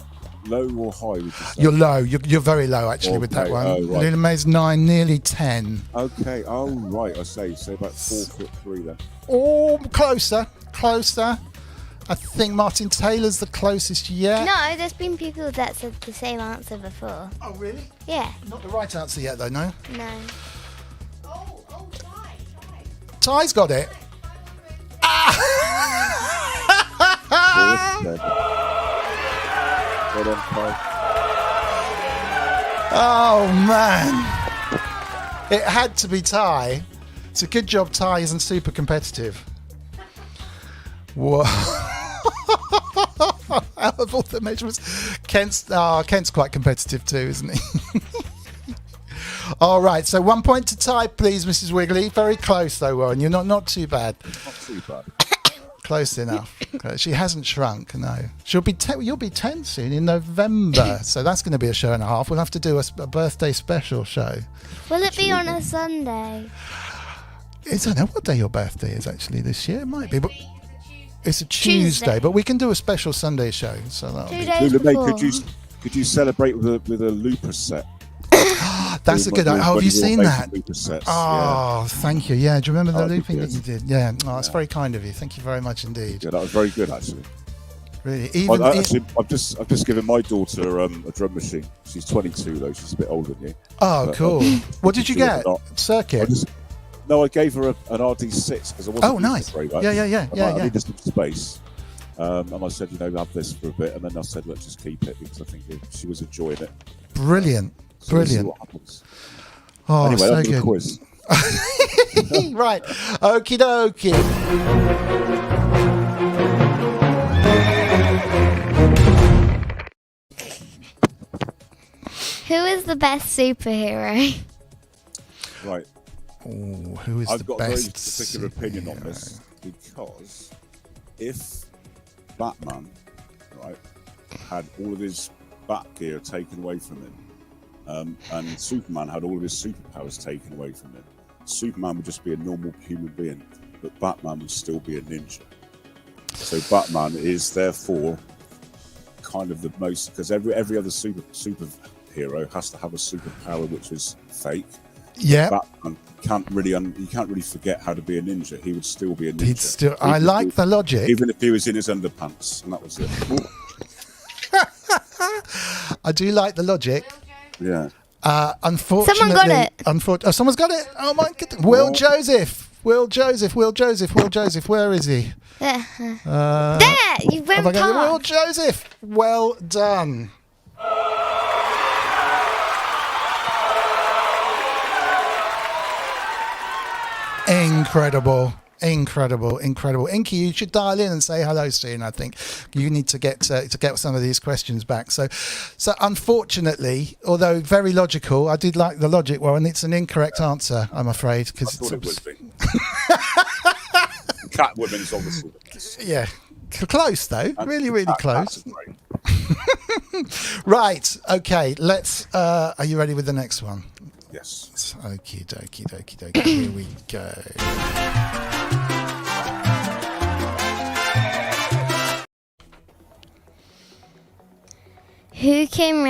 Speaker 3: low or high? Would you say?
Speaker 2: You're low. You're very low, actually, with that
Speaker 3: Okay,
Speaker 2: one.
Speaker 3: oh, right.
Speaker 2: Loullamae's 9, nearly 10.
Speaker 3: Okay. Oh, right. I say. So about 4'3" then.
Speaker 2: Oh, closer. I think Martin Taylor's the closest yet.
Speaker 6: No, there's been people that said the same answer before.
Speaker 2: Oh, really?
Speaker 6: Yeah.
Speaker 2: Not the right answer yet, though, no?
Speaker 6: No.
Speaker 2: Ty's got it.
Speaker 3: Well done, Ty.
Speaker 2: Oh, man. It had to be Ty. It's a good job Ty isn't super competitive. Whoa. Out of all the measurements, Kent's quite competitive too, isn't he? All right, so 1 point to Ty, please, Mrs. Wiggly. Very close though, Warren. You're not too bad.
Speaker 3: Not too bad.
Speaker 2: Close enough. She hasn't shrunk, no. You'll be 10 soon in November, so that's going to be a show and a half. We'll have to do a birthday special show.
Speaker 6: Will it be on a Sunday?
Speaker 2: I don't know what day your birthday is actually this year. It might be, but it's a Tuesday. But we can do a special Sunday show. So that'll
Speaker 6: 2
Speaker 2: be.
Speaker 6: days before.
Speaker 3: Could you celebrate with a looper set?
Speaker 2: That's a good. Oh, have you seen that?
Speaker 3: Sets,
Speaker 2: Oh, thank you. Yeah, do you remember the
Speaker 3: That'd be
Speaker 2: looping that
Speaker 3: good.
Speaker 2: you did? Yeah. Oh, that's very kind of you. Thank you very much indeed.
Speaker 3: Yeah, that was very good actually.
Speaker 2: Really.
Speaker 3: I've just given my daughter a drum machine. She's 22 though. She's a bit older than you.
Speaker 2: Oh,
Speaker 3: But,
Speaker 2: cool. What did you
Speaker 3: believe it
Speaker 2: get?
Speaker 3: or not,
Speaker 2: Circuit.
Speaker 3: I gave her an RD6 because I wasn't.
Speaker 2: Oh,
Speaker 3: using
Speaker 2: nice.
Speaker 3: it very much.
Speaker 2: Yeah.
Speaker 3: I needed some space. And I said, have this for a bit, and then I said, let's just keip it because I think she was enjoying it.
Speaker 2: Brilliant.
Speaker 3: So we'll see
Speaker 2: Brilliant.
Speaker 3: what happens.
Speaker 2: Oh,
Speaker 3: Anyway,
Speaker 2: so
Speaker 3: that's the
Speaker 2: good.
Speaker 3: quiz.
Speaker 2: Right. Okie dokie.
Speaker 6: Who is the best superhero?
Speaker 3: Right.
Speaker 2: Ooh, who is
Speaker 3: I've
Speaker 2: the
Speaker 3: got a very
Speaker 2: best
Speaker 3: particular opinion on
Speaker 2: superhero?
Speaker 3: this because if Batman, right, had all of his bat gear taken away from him, and Superman had all of his superpowers taken away from him, Superman would just be a normal human being, but Batman would still be a ninja. So Batman is therefore kind of the most, because every other superhero has to have a superpower which is fake.
Speaker 2: Yeah.
Speaker 3: Batman can't really forget how to be a ninja. He would still be a ninja.
Speaker 2: I like the logic.
Speaker 3: Even if he was in his underpants, and that was it.
Speaker 2: I do like the logic.
Speaker 3: Yeah.
Speaker 2: Unfortunately,
Speaker 6: Someone got it.
Speaker 2: Someone's got it. Oh my goodness. Will Joseph. Where is he?
Speaker 6: There, you
Speaker 2: Have
Speaker 6: went
Speaker 2: I got it? Will
Speaker 6: past.
Speaker 2: Joseph. Well done. Incredible. Inky, you should dial in and say hello soon. I think you need to get some of these questions back. So unfortunately, although very logical, I did like the logic, Warren. It's an incorrect answer, I'm afraid,
Speaker 3: I
Speaker 2: because
Speaker 3: thought it would be. Catwoman's obviously.
Speaker 2: yeah, close though. Really close.
Speaker 3: That's great.
Speaker 2: Right. Okay. Let's. Are you ready with the next one?
Speaker 3: Yes.
Speaker 2: Okie dokie. Here we go.
Speaker 6: Who came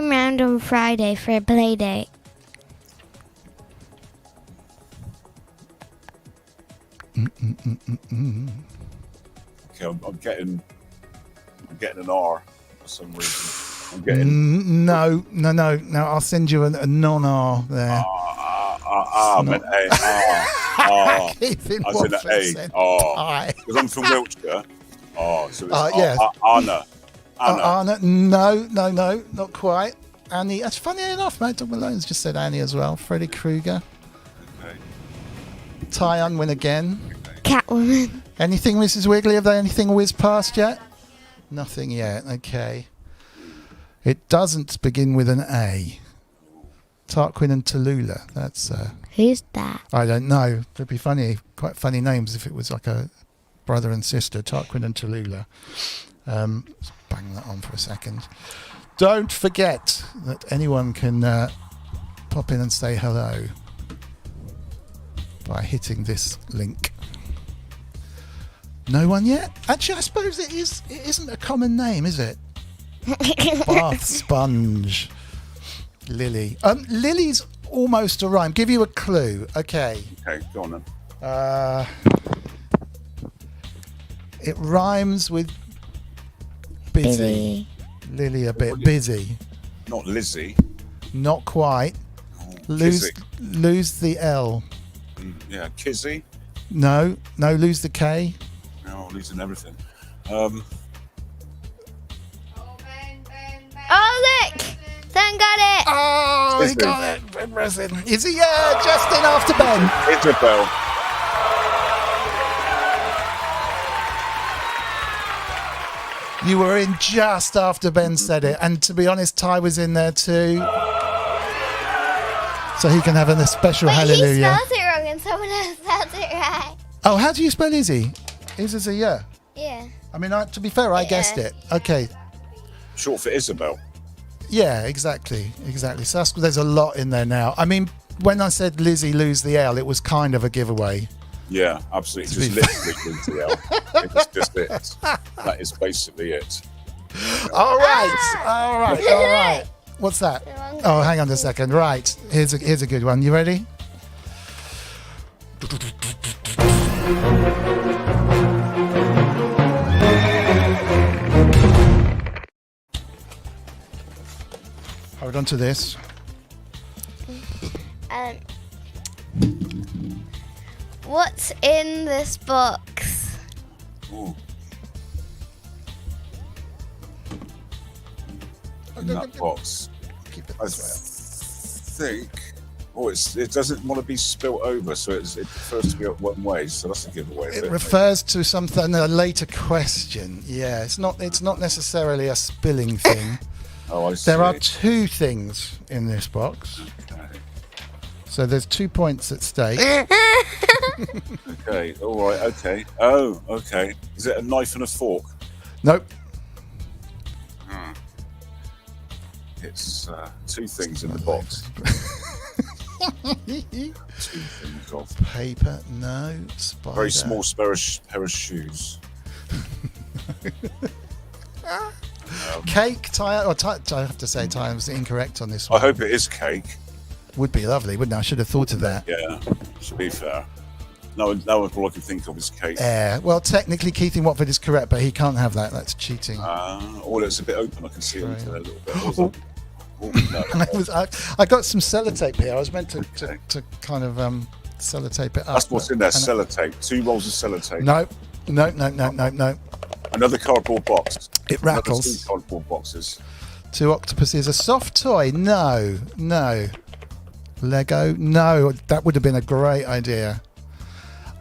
Speaker 6: round on Friday for a play date?
Speaker 3: Okay, I'm getting I'm getting an R for some reason. I'm getting
Speaker 2: No. I'll send you a non-R there.
Speaker 3: I meant A.
Speaker 2: Keeping
Speaker 3: I said
Speaker 2: Watford
Speaker 3: A.
Speaker 2: said
Speaker 3: Oh,
Speaker 2: tie.
Speaker 3: because I'm from Wiltshire. Oh, so it's
Speaker 2: yes.
Speaker 3: Anna.
Speaker 2: Anna. No, not quite. Annie. That's funny enough, mate. Doug Malone's just said Annie as well. Freddy Krueger.
Speaker 3: Okay.
Speaker 2: Ty Unwin again.
Speaker 6: Catwoman.
Speaker 2: Anything, Mrs. Wiggly? Have they anything whizzed past yet? Nothing yet. Okay. It doesn't begin with an A. Tarquin and Tallulah. That's.
Speaker 6: Who's that?
Speaker 2: I don't know. It'd be funny, quite funny names if it was like a brother and sister, Tarquin and Tallulah. Let's bang that on for a second. Don't forget that anyone can pop in and say hello by hitting this link. No one yet? Actually, I suppose it is. It isn't a common name, is it? Bath sponge. Lily. Lily's almost a rhyme. Give you a clue. Okay.
Speaker 3: Okay, go on then.
Speaker 2: It rhymes with busy. Lily a bit busy.
Speaker 3: Not Lizzie.
Speaker 2: Not quite. Lose the L.
Speaker 3: Yeah, Kizzy.
Speaker 2: No, lose the K.
Speaker 3: No, losing everything.
Speaker 6: Oh, look! Someone got it!
Speaker 2: Oh,
Speaker 3: Is
Speaker 2: he
Speaker 3: it?
Speaker 2: got it. Ben Resin. Is he? Yeah, just in after Ben.
Speaker 3: Isabel.
Speaker 2: You were in just after Ben said it. And to be honest, Ty was in there too. So he can have a special
Speaker 6: Wait,
Speaker 2: hallelujah.
Speaker 6: he spells it wrong and someone else spells it right.
Speaker 2: Oh, how do you spell Izzy? Izzy's a yeah.
Speaker 6: Yeah.
Speaker 2: I mean, to be fair, I guessed it. Okay.
Speaker 3: Short for Isabel.
Speaker 2: Yeah, exactly. So there's a lot in there now. I mean, when I said Lizzie lose the L, it was kind of a giveaway.
Speaker 3: Yeah, absolutely. Just literally lose the L. It was just it. That is basically it.
Speaker 2: All right. What's that? Oh, hang on a second. Right. Here's a good one. You ready? Hold on to this.
Speaker 6: What's in this box?
Speaker 3: Ooh. In that box.
Speaker 2: Keep it
Speaker 3: I
Speaker 2: this way.
Speaker 3: think. Oh, it doesn't want to be spilt over, so it prefers to be up one way. So that's a giveaway.
Speaker 2: It refers to something, a later question. Yeah, it's not necessarily a spilling thing.
Speaker 3: Oh, I see.
Speaker 2: There are two things in this box.
Speaker 3: Okay.
Speaker 2: So there's 2 points at stake.
Speaker 3: Okay. All right. Okay. Oh, okay. Is it a knife and a fork?
Speaker 2: Nope.
Speaker 3: It's two things in the box. Two things of
Speaker 2: Paper, no. Spider.
Speaker 3: very small pair of shoes.
Speaker 2: Cake, Ty, or I have to say Ty was incorrect on this one.
Speaker 3: I hope it is cake.
Speaker 2: Would be lovely, wouldn't it? I should have thought of that.
Speaker 3: Yeah. To be fair. No, all I can think of is cake.
Speaker 2: Well, technically Keith in Watford is correct, but he can't have that. That's cheating.
Speaker 3: Oh, it's a bit open. I can see it into there a little bit. Oh, no.
Speaker 2: I got some sellotape here. I was meant to kind of sellotape it up.
Speaker 3: That's what's in there. Sellotape. 2 rolls of sellotape.
Speaker 2: No.
Speaker 3: Another cardboard box.
Speaker 2: It rattles.
Speaker 3: 2 cardboard boxes.
Speaker 2: 2 octopuses. A soft toy? No. Lego? No. That would have been a great idea.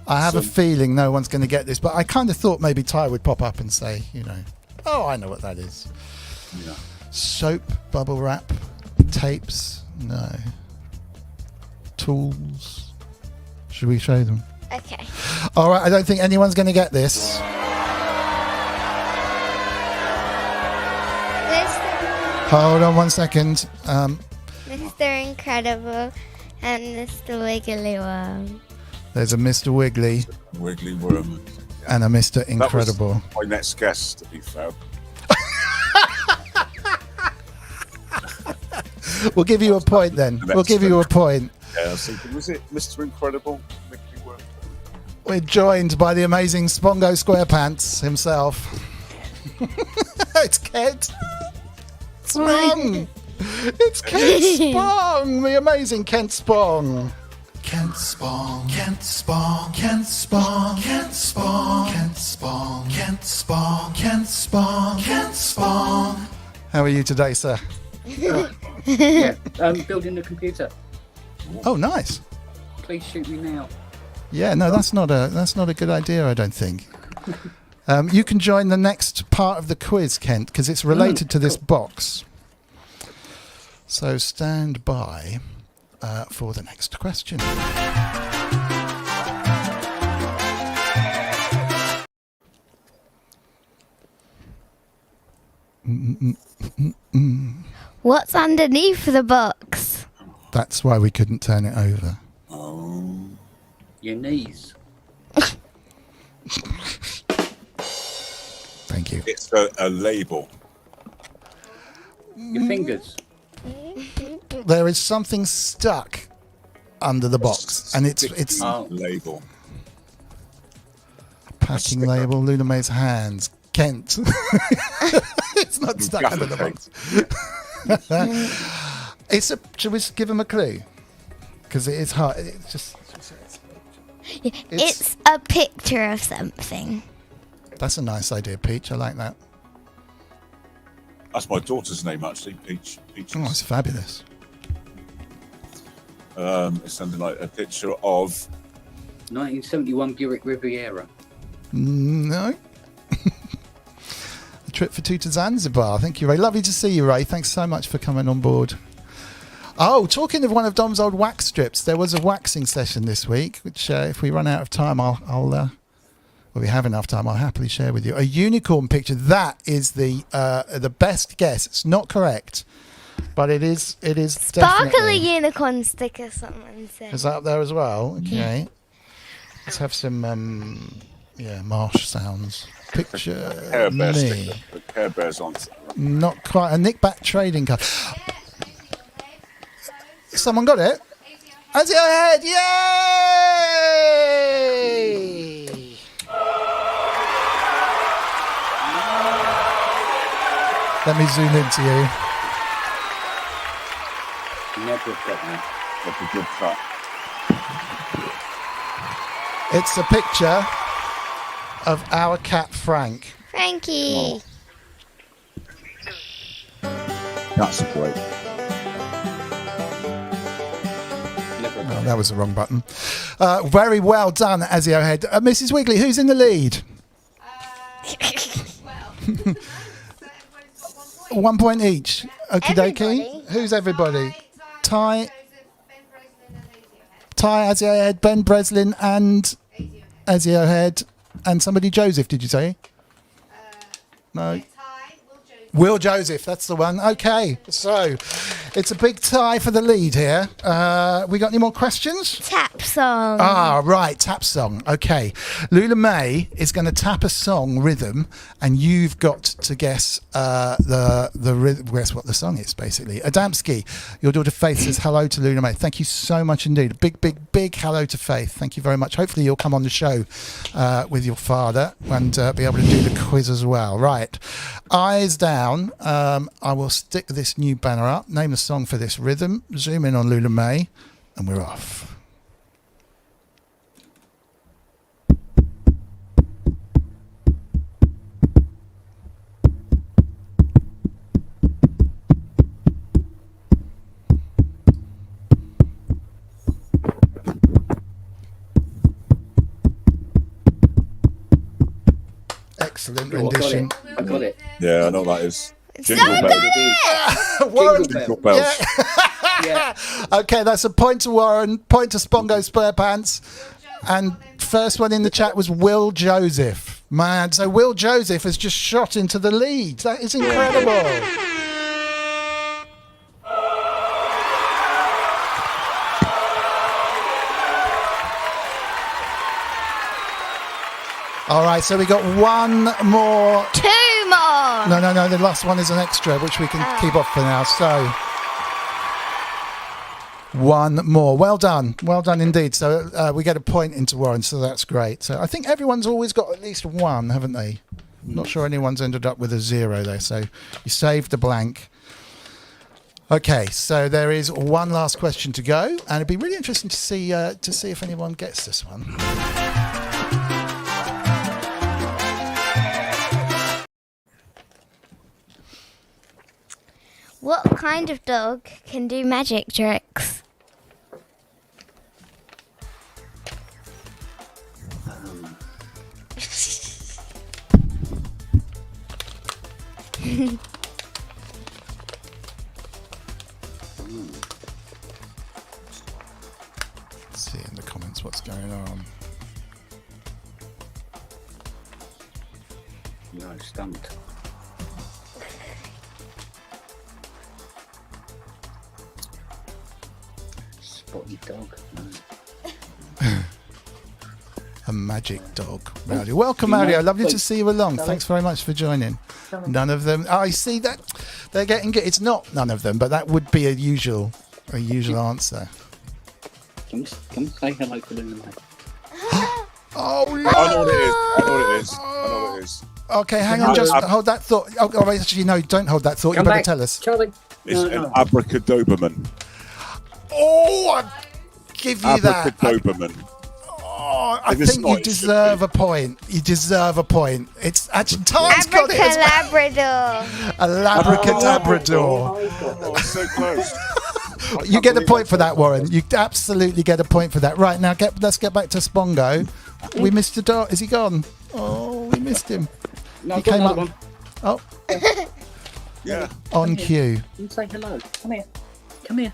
Speaker 2: I have a feeling no one's going to get this, but I kind of thought maybe Ty would pop up and say, oh, I know what that is.
Speaker 3: Yeah.
Speaker 2: Soap, bubble wrap, tapes? No. Tools? Should we show them?
Speaker 6: Okay.
Speaker 2: All right, I don't think anyone's going to get this. Hold on 1 second.
Speaker 6: Mr. Incredible and Mr. Wiggly Worm.
Speaker 2: There's a Mr. Wiggly
Speaker 3: Wiggly worm.
Speaker 2: and a Mr. Incredible.
Speaker 3: That was my next guest, to be fair.
Speaker 2: We'll give you a point then. We'll give you a point.
Speaker 3: Yeah, I was thinking, was it Mr. Incredible? Wiggly worm.
Speaker 2: We're joined by the amazing Spongo Squarepants himself. It's Kent Spong. It's Kent Spong, the amazing Kent Spong. Kent Spong, Kent Spong, Kent Spong, Kent Spong, Kent Spong, Kent Spong, Kent Spong, Kent Spong. How are you today, sir?
Speaker 7: Yeah, building the computer.
Speaker 2: Oh, nice.
Speaker 7: Please shoot me now.
Speaker 2: Yeah, no, that's not a good idea, I don't think. You can join the next part of the quiz, Kent, because it's related to this box. So stand by for the next question.
Speaker 6: What's underneath the box?
Speaker 2: That's why we couldn't turn it over.
Speaker 7: Oh, your knees.
Speaker 2: Thank you.
Speaker 3: It's a label.
Speaker 7: Your fingers.
Speaker 2: There is something stuck under the box, and it's
Speaker 3: label.
Speaker 2: packing label. Loullamae's hands. Kent. It's not stuck under the box. Should we give him a clue? Because it is hard. It's just.
Speaker 6: It's a picture of something.
Speaker 2: That's a nice idea, Peach. I like that.
Speaker 3: That's my daughter's name, actually. Peach.
Speaker 2: Oh, it's fabulous.
Speaker 3: It's something like a picture of
Speaker 7: 1971 Buick Riviera.
Speaker 2: No. A trip for two to Zanzibar. Thank you, Ray. Lovely to see you, Ray. Thanks so much for coming on board. Oh, talking of one of Dom's old wax strips, there was a waxing session this week, which if we run out of time, well, we have enough time, I'll happily share with you. A unicorn picture. That is the best guess. It's not correct, but it is
Speaker 6: Sparkly
Speaker 2: definitely.
Speaker 6: unicorn sticker, someone said.
Speaker 2: Is that up there as well? Okay. Let's have some marsh sounds. Picture
Speaker 3: Care Bear
Speaker 2: me.
Speaker 3: sticker. The Care Bear's on.
Speaker 2: Not quite. A Nick Back trading card. Someone got it? As your head, yay! Let me zoom into you.
Speaker 7: Never got that.
Speaker 3: That's a good cut.
Speaker 2: It's a picture of our cat Frank.
Speaker 6: Frankie.
Speaker 3: That's a great.
Speaker 2: Oh, that was the wrong button. Very well done, Azio Head. Mrs. Wiggly, who's in the lead? 1 point each. Okie dokie.
Speaker 6: Everybody.
Speaker 2: Who's everybody? Ty, Azio Head, Ben Breslin, and Azio Head, and somebody Joseph. Did you say? No. Will Joseph, that's the one. Okay, so it's a big tie for the lead here. We got any more questions?
Speaker 6: Tap song.
Speaker 2: Ah, right, tap song. Okay. Loullamae is going to tap a song rhythm, and you've got to guess guess what the song is, basically. Adamski, your daughter Faith says hello to Loullamae. Thank you so much indeed. A big, big, big hello to Faith. Thank you very much. Hopefully you'll come on the show with your father and be able to do the quiz as well. Right. Eyes down. I will stick this new banner up, name the song for this rhythm, zoom in on Loullamae, and we're off. Excellent rendition.
Speaker 7: I got it.
Speaker 3: Yeah, I know what that is.
Speaker 6: So
Speaker 3: Jingle bells.
Speaker 2: Warren,
Speaker 3: Jingle bells.
Speaker 7: Yeah.
Speaker 2: okay, that's a point to Warren, point to Spongo Spare Pants, and first one in the chat was Will Joseph. Man, so Will Joseph has just shot into the lead. That is incredible. All right, so we got one more.
Speaker 6: 2 more.
Speaker 2: No, the last one is an extra, which we can keep off for now. So, one more. Well done indeed. So we get a point into Warren, so that's great. So I think everyone's always got at least one, haven't they? Not sure anyone's ended up with a 0 there, so you saved the blank. Okay, so there is one last question to go, and it'd be really interesting to see if anyone gets this one.
Speaker 6: What kind of dog can do magic tricks?
Speaker 2: Let's see in the comments what's going on.
Speaker 7: No, stumped. Spotty dog. No.
Speaker 2: A magic dog. Mario. Welcome, Mario. Lovely to see you along. Thanks very much for joining. None of them. Oh, I see that. They're getting good. It's not none of them, but that would be a usual answer.
Speaker 7: Can we say hello to Loullamae?
Speaker 2: Oh,
Speaker 3: I know what it is. I know what it is. I know what it is.
Speaker 2: okay. Hang on. Just hold that thought. Oh, actually, no. Don't hold that thought. You
Speaker 7: Come
Speaker 2: better
Speaker 7: back,
Speaker 2: tell us.
Speaker 7: Charlie.
Speaker 3: It's an abracadabra-man.
Speaker 2: Oh, I give you that.
Speaker 3: Abracadabra-man.
Speaker 2: Oh, I
Speaker 3: If it's
Speaker 2: think
Speaker 3: not,
Speaker 2: you
Speaker 3: it should
Speaker 2: deserve
Speaker 3: be.
Speaker 2: a point. You deserve a point. It's actually time's got it. as well.
Speaker 6: Abracadabrador.
Speaker 2: A labracadabrador.
Speaker 3: Oh, so close.
Speaker 2: You get a point for that, Warren. You absolutely get a point for that. Right, now let's get back to Spongo. We missed the dog. Is he gone? Oh, we missed him.
Speaker 7: No,
Speaker 2: He
Speaker 7: I've got
Speaker 2: came
Speaker 7: another
Speaker 2: up.
Speaker 7: one.
Speaker 2: Oh,
Speaker 3: Yeah.
Speaker 2: on cue.
Speaker 7: Come say hello. Come here. Come here.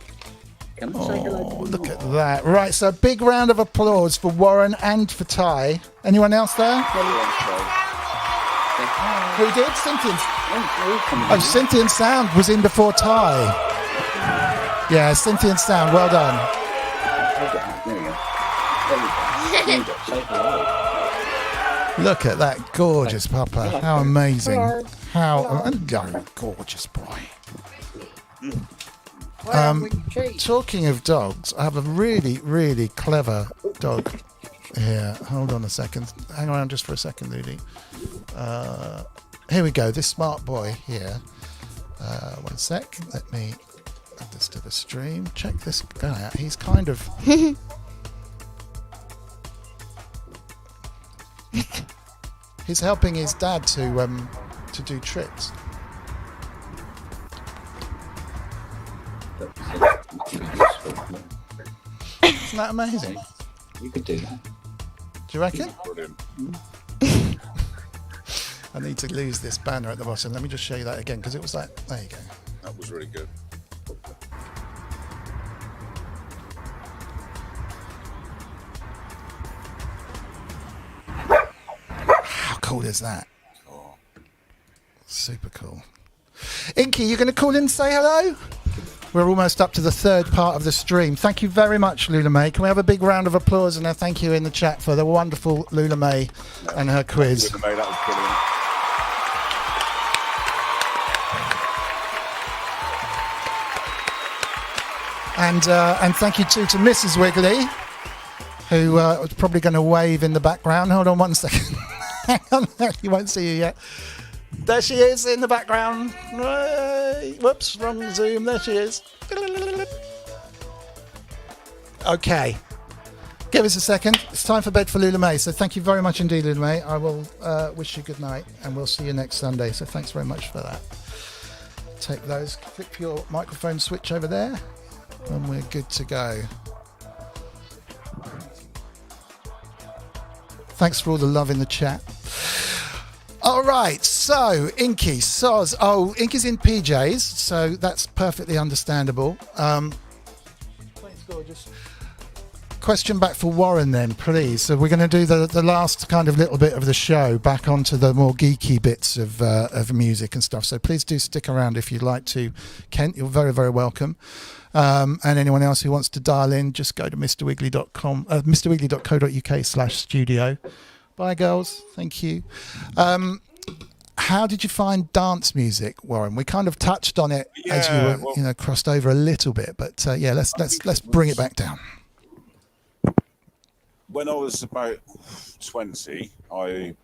Speaker 7: Come and say hello.
Speaker 2: Oh, look at that. Right, so a big round of applause for Warren and for Ty. Anyone else there? Who did? Cynthia. Oh, Cynthia Sound was in before Ty. Yeah, Cynthia Sound. Well done.
Speaker 7: There we go. There we go. Say hello.
Speaker 2: Look at that gorgeous papa. How amazing. How gorgeous boy. Talking of dogs, I have a really, really clever dog here. Hold on a second. Hang around just for a second, Ludi. Here we go. This smart boy here. One sec. Let me add this to the stream. Check this guy out. He's kind of... He's helping his dad to do tricks. Isn't that amazing?
Speaker 7: You could do that.
Speaker 2: Do you reckon?
Speaker 3: Brilliant.
Speaker 2: I need to lose this banner at the bottom. Let me just show you that again because it was like, there you go.
Speaker 3: That was really good.
Speaker 2: How cool is that? Oh, super cool. Inky, you going to call in and say hello? We're almost up to the third part of the stream. Thank you very much, Loullamae. Can we have a big round of applause and a thank you in the chat for the wonderful Loullamae and her quiz.
Speaker 3: Loullamae, that was brilliant.
Speaker 2: And thank you too to Mrs. Wiggly, who was probably going to wave in the background. Hold on one second. Hang on, you won't see you yet. There she is in the background. Whoops, wrong zoom. There she is. Okay. Give us a second. It's time for bed for Loullamae. So thank you very much indeed, Loullamae. I will wish you good night and we'll see you next Sunday. So thanks very much for that. Take those. Flip your microphone switch over there and we're good to go. Thanks for all the love in the chat. All right, so Inky, Soz. Oh, Inky's in PJs, so that's perfectly understandable. Thanks, gorgeous. Question back for Warren then, please. So we're going to do the last kind of little bit of the show back onto the more geeky bits of music and stuff. So please do stick around if you'd like to. Kent, you're very, very welcome. And anyone else who wants to dial in, just go to mrwiggly.com, mrwiggly.co.uk/studio. Bye, girls. Thank you. How did you find dance music, Warren? We kind of touched on it as you were, crossed over a little bit, but yeah, let's bring it back down.
Speaker 3: When I was about 20, I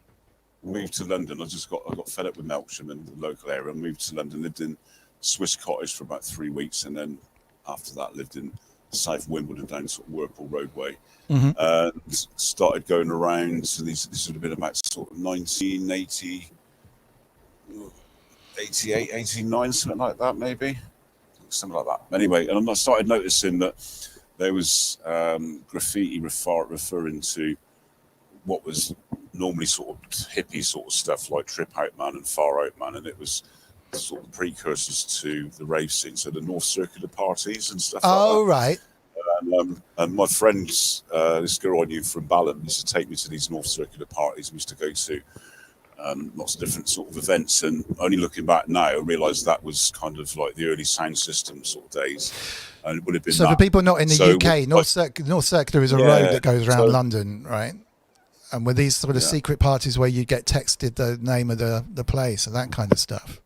Speaker 3: moved to London. I got fed up with Melksham and the local area. I moved to London, lived in Swiss Cottage for about 3 weeks, and then after that lived in South Wimbledon down sort of Whirlpool Roadway. And started going around. So this would have been about sort of 1980, 88, 89, something like that, maybe. Something like that. Anyway, and I started noticing that there was graffiti referring to what was normally sort of hippie sort of stuff like Trip Out Man and Far Out Man, and it was sort of precursors to the rave scene, so the North Circular parties and stuff like that.
Speaker 2: Oh, right.
Speaker 3: And my friends, this girl I knew from Balham, used to take me to these North Circular parties. We used to go to lots of different sort of events, and only looking back now, I realised that was kind of like the early sound system sort of days. And it would have been
Speaker 2: so
Speaker 3: that.
Speaker 2: for people not in the
Speaker 3: So,
Speaker 2: UK, North Circular is a road that goes around London, right? And with these sort of secret parties where you get texted the name of the place and that kind of stuff.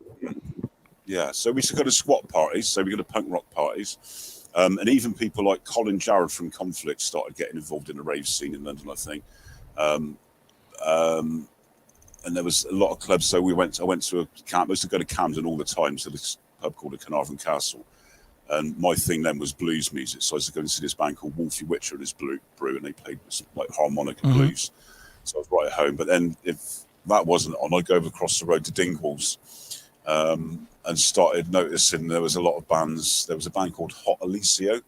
Speaker 3: Yeah, so we used to go to squat parties, so we go to punk rock parties. And even people like Colin Jarrett from Conflict started getting involved in the rave scene in London, I think. And there was a lot of clubs. So I went to a camp. I used to go to Camden all the time, to this pub called the Carnarvon Castle. And my thing then was blues music. So I used to go and see this band called Wolfie Witcher and his brew, and they played like harmonica blues. So I was right at home. But then if that wasn't on, I'd go over across the road to Dingwalls. And started noticing there was a lot of bands. There was a band called Hot Alicio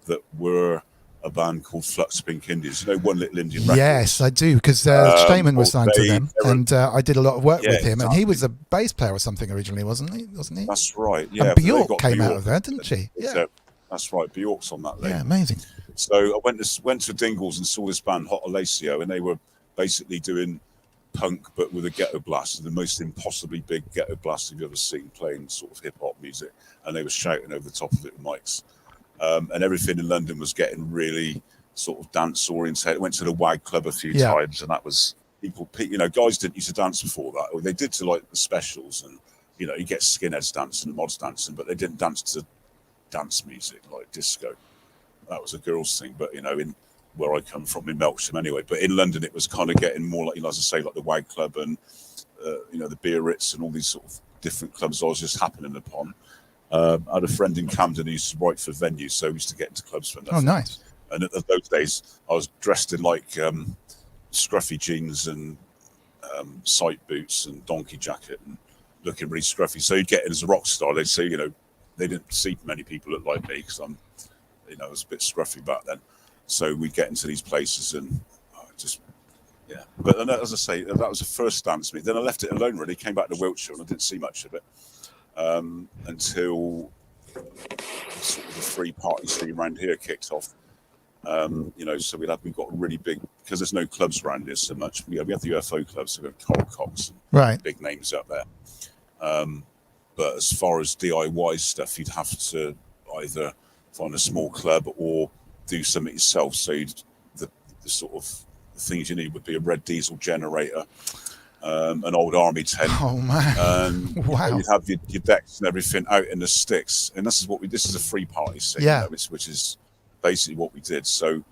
Speaker 3: that were a band called Flux Pink Indians. You know, One Little Indian Records?
Speaker 2: Yes, I do, because Stamen was signed to them, and I did a lot of work with him,
Speaker 3: exactly.
Speaker 2: and he was a bass player or something originally, wasn't he?
Speaker 3: That's right, yeah.
Speaker 2: And Bjork came out of there, didn't she?
Speaker 3: Yeah. That's right, Bjork's on that label.
Speaker 2: Yeah, amazing.
Speaker 3: So I went to Dingwalls and saw this band, Hot Alicio, and they were basically doing punk but with a ghetto blast, the most impossibly big ghetto blast you've ever seen, playing sort of hip hop music, and they were shouting over the top of it with mics, and everything in London was getting really sort of dance oriented. Went to the WAG Club a few times, and that was people, you know, guys didn't used to dance before that, or they did to like the specials, and you know, you get skinheads dancing and mods dancing, but they didn't dance to dance music like disco. That was a girls thing. But you know, in where I come from in Melksham anyway, but in London it was kind of getting more like, you know, as I say, like the WAG Club and you know, the Beer Ritz and all these sort of different clubs I was just happening upon. I had a friend in Camden who used to write for venues, so we used to get into clubs for nothing.
Speaker 2: Oh, nice.
Speaker 3: And at those days I was dressed in like scruffy jeans and sight boots and donkey jacket and looking really scruffy. So you'd get in as a rock star. They'd say, you know, they didn't see many people look like me because I'm, you know, I was a bit scruffy back then. So we'd get into these places and just, yeah. But then, as I say, that was the first dance to me. Then I left it alone, really. Came back to Wiltshire and I didn't see much of it until sort of the free party scene around here kicked off. You know, so we've got really big, because there's no clubs around here so much. We have the UFO clubs, so we've got Coral Cox and big names up there. But as far as DIY stuff, you'd have to either find a small club or do something yourself. So the sort of things you need would be a red diesel generator, an old army tent.
Speaker 2: Oh man!
Speaker 3: And
Speaker 2: wow!
Speaker 3: You'd have your decks and everything out in the sticks, and this is a free party scene, you know, which is basically what we did. So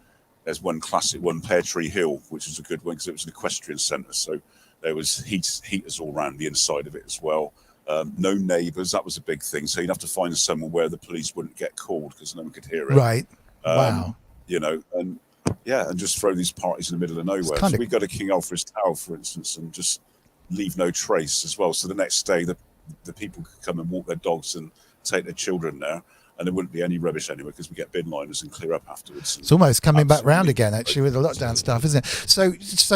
Speaker 3: there's one classic one, Pear Tree Hill, which was a good one because it was an equestrian centre. So there was heaters all around the inside of it as well. No neighbours, that was a big thing. So you'd have to find somewhere where the police wouldn't get called because no one could hear it.
Speaker 2: Right. Wow.
Speaker 3: You know, and just throw these parties in the middle of nowhere. So we go to King Alfred's Tower, for instance, and just leave no trace as well. So the next day, the people could come and walk their dogs and take their children there, and there wouldn't be any rubbish anywhere because we get bin liners and clear up afterwards.
Speaker 2: It's almost coming back round again, actually, with the lockdown stuff, isn't it? So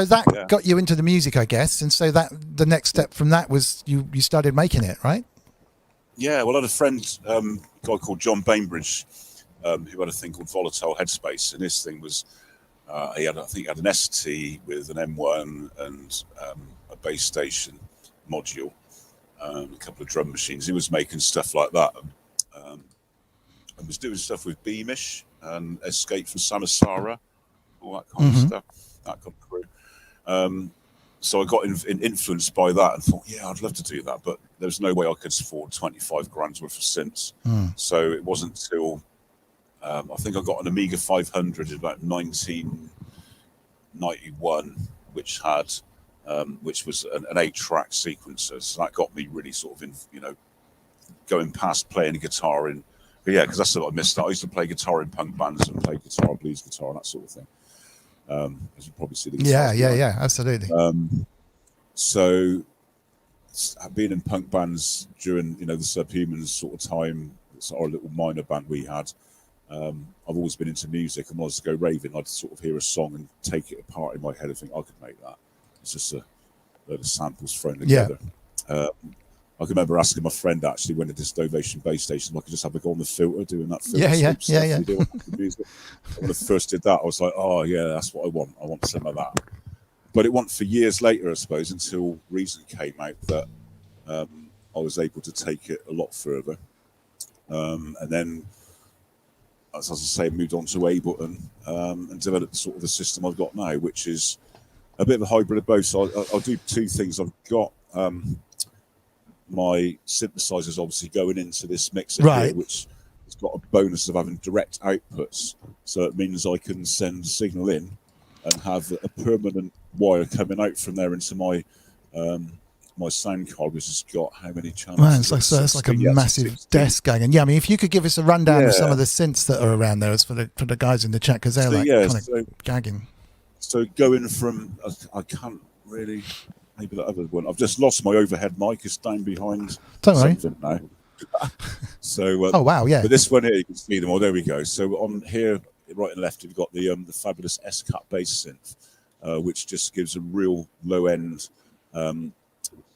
Speaker 2: that got you into the music, I guess, and so that the next step from that was you started making it, right?
Speaker 3: Yeah, well, I had a friend, a guy called John Bainbridge, who had a thing called Volatile Headspace, and his thing was he had an ST with an M1 and a bass station module, a couple of drum machines. He was making stuff like that, and was doing stuff with Beamish and Escape from Samosara, all that kind of stuff, that kind of crew. So I got influenced by that and thought, yeah, I'd love to do that, but there's no way I could afford 25 grand's worth of synths. So it wasn't until I think I got an Amiga 500 in about 1991, which had which was an 8-track sequencer. So that got me really sort of in, going past playing a guitar in. But yeah, because that's what I missed out. I used to play guitar in punk bands and play guitar, blues guitar, and that sort of thing. As you probably see the guitars
Speaker 2: yeah, absolutely.
Speaker 3: So being in punk bands during the Subhumans sort of time, it's our little minor band we had. I've always been into music, and when I was to go raving, I'd sort of hear a song and take it apart in my head and think I could make that. It's just a load of samples thrown together. I can remember asking my friend actually when at this Ovation base station, I could just have a go on the filter doing that filter
Speaker 2: yeah.
Speaker 3: we do on the music. When I first did that, I was like, oh yeah, that's what I want. I want some of that. But it wasn't for years later, I suppose, until Reason came out that I was able to take it a lot further. And then, as I say, moved on to Ableton and developed sort of the system I've got now, which is a bit of a hybrid of both. So I'll do two things. I've got my synthesizers obviously going into this mixer here, which has got a bonus of having direct outputs. So it means I can send a signal in and have a permanent wire coming out from there into my my sound card, which has got how many channels?
Speaker 2: Man, it's like a massive 16. Desk going. And yeah, I mean, if you could give us a rundown of some of the synths that are around there, for the guys in the chat, because they're kind of gagging.
Speaker 3: So going from, I can't really, maybe that other one. I've just lost my overhead mic. It's down behind something now. So
Speaker 2: oh wow, yeah.
Speaker 3: But this one here, you can see them all. There we go. So on here, right and left, you've got the fabulous S-Cut bass synth, which just gives a real low end.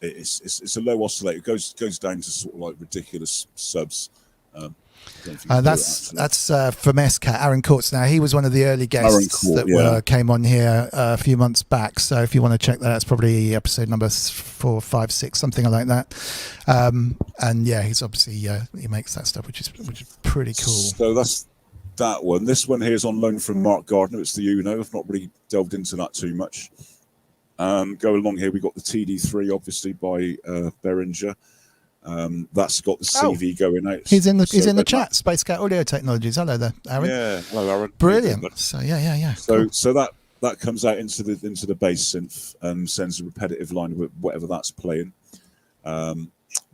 Speaker 3: It's a low oscillator. It goes down to sort of like ridiculous subs.
Speaker 2: That's from S-Cat, Aaron Courts. Now he was one of the early guests came on here a few months back. So if you want to check that, it's probably episode number 4, 5, 6, something like that. And yeah, he's obviously he makes that stuff, which is pretty cool.
Speaker 3: So that's that one. This one here is on loan from Mark Gardner. It's the Uno. I've not really delved into that too much. Go along here. We got the TD3, obviously by Behringer. That's got the CV going out.
Speaker 2: He's in the chat. Space Cat Audio Technologies. Hello there, Aaron.
Speaker 3: Yeah, hello, Aaron.
Speaker 2: Brilliant. So yeah.
Speaker 3: So that comes out into the bass synth and sends a repetitive line with whatever that's playing.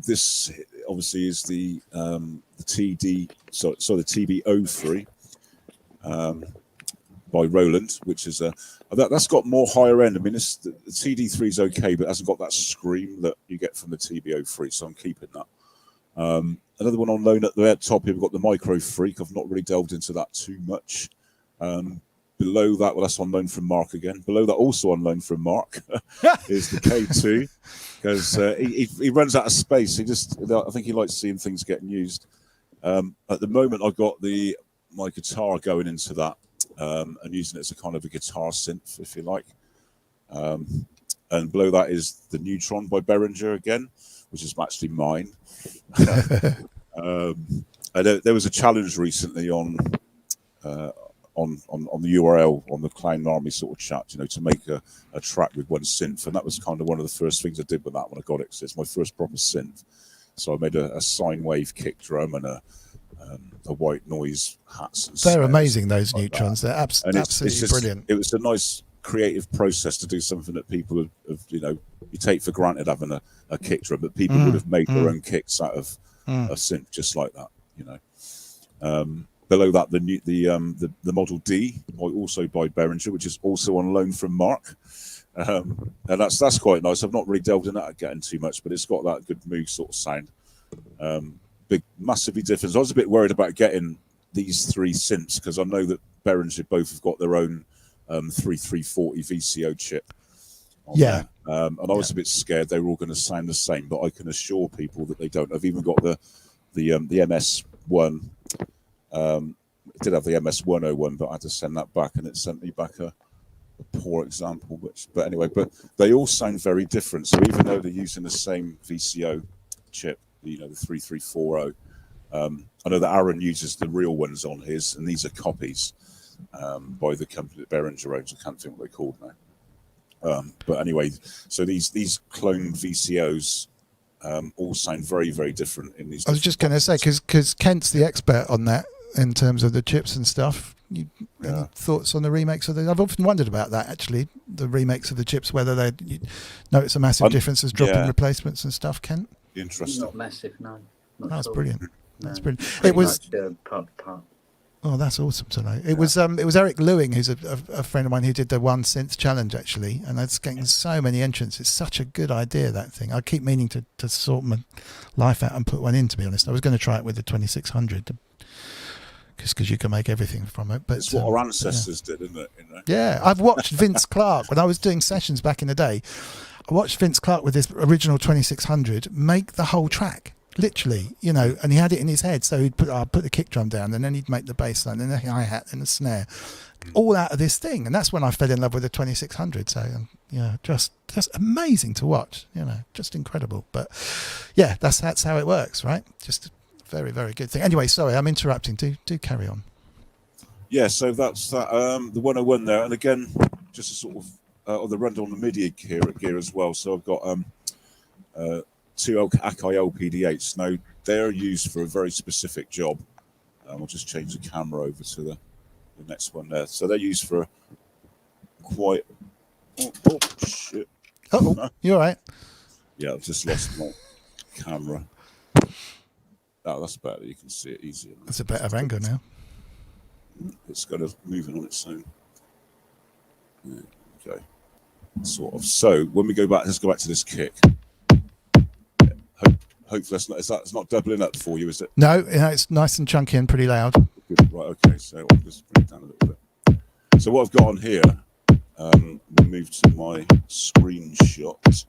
Speaker 3: This obviously is the TD. So the TB03 by Roland, which is that's got more higher end. I mean, the TD3 is okay, but it hasn't got that scream that you get from the TB03, so I'm keeping that. Another one on loan at the top here, we've got the Micro Freak. I've not really delved into that too much. Below that, well, that's on loan from Mark again. Below that, also on loan from Mark, is the K2, because he runs out of space. I think he likes seeing things getting used. At the moment, I've got my guitar going into that. And using it as a kind of a guitar synth, if you like. And below that is the Neutron by Behringer again, which is actually mine. There was a challenge recently on the URL on the Clown Army sort of chat, to make a track with one synth, and that was kind of one of the first things I did with that when I got it, because it's my first proper synth. So I made a sine wave kick drum and a white noise hats. And
Speaker 2: they're amazing, those Neutrons. They're absolutely brilliant.
Speaker 3: It was a nice creative process to do something that people have you take for granted having a kick drum, but people would have made their own kicks out of a synth just like that. Below that, the Model D, also by Behringer, which is also on loan from Mark. And that's quite nice. I've not really delved in that getting too much, but it's got that good Moog sort of sound. Massively different. I was a bit worried about getting these three synths because I know that Behringer both have got their own 3340 VCO chip. And I was a bit scared they were all going to sound the same, but I can assure people that they don't. I've even got the MS1. It did have the MS101, but I had to send that back, and it sent me back a poor example. But anyway, they all sound very different. So even though they're using the same VCO chip, the 3340. I know that Aaron uses the real ones on his, and these are copies by the company that Behringer owns. I can't think what they're called now. But anyway, so these cloned VCOs all sound very, very different in these.
Speaker 2: I was just going to say, because Kent's the expert on that. in terms of the chips and stuff. Any thoughts on the remakes of the? I've often wondered about that actually. The remakes of the chips, whether you notice a massive difference as dropping replacements and stuff. Kent,
Speaker 3: interesting.
Speaker 7: Not massive, no.
Speaker 2: That's brilliant. That's brilliant.
Speaker 7: Pretty
Speaker 2: It was.
Speaker 7: part.
Speaker 2: Oh, that's awesome to know. It was Eric Lewing, who's a friend of mine, who did the One Synth Challenge actually, and it's getting so many entrants. It's such a good idea, that thing. I keep meaning to sort my life out and put one in. To be honest, I was going to try it with the 2600, because you can make everything from it. But
Speaker 3: it's what our ancestors did, isn't it? You know?
Speaker 2: Yeah, I've watched Vince Clarke when I was doing sessions back in the day. I watched Vince Clarke with his original 2600 make the whole track. Literally, you know, and he had it in his head, so he'd put the kick drum down, and then he'd make the bass line, and the hi-hat, and the snare, all out of this thing. And that's when I fell in love with the 2600. So, yeah, just amazing to watch, you know, just incredible. But yeah, that's how it works, right? Just a very, very good thing. Anyway, sorry, I'm interrupting. Do carry on.
Speaker 3: Yeah, so that's that. The 101 there, and again, just a sort of on the rundown on the MIDI gear as well. So I've got two Akai LPD8s. Now they're used for a very specific job. I'll just change the camera over to the next one there. So they're used for quite. Oh shit!
Speaker 2: Oh, you all right?
Speaker 3: Yeah, I've just lost my camera. Oh, that's better. You can see it easier.
Speaker 2: That's a better angle now.
Speaker 3: It's kind of moving on its own. Okay, sort of. So when we go back, let's go back to this kick. Hopefully it's not doubling up for you, is it?
Speaker 2: No, it's nice and chunky and pretty loud.
Speaker 3: Good. Right, okay, so I'll just bring it down a little bit. So what I've got on here, we'll move to my screenshot.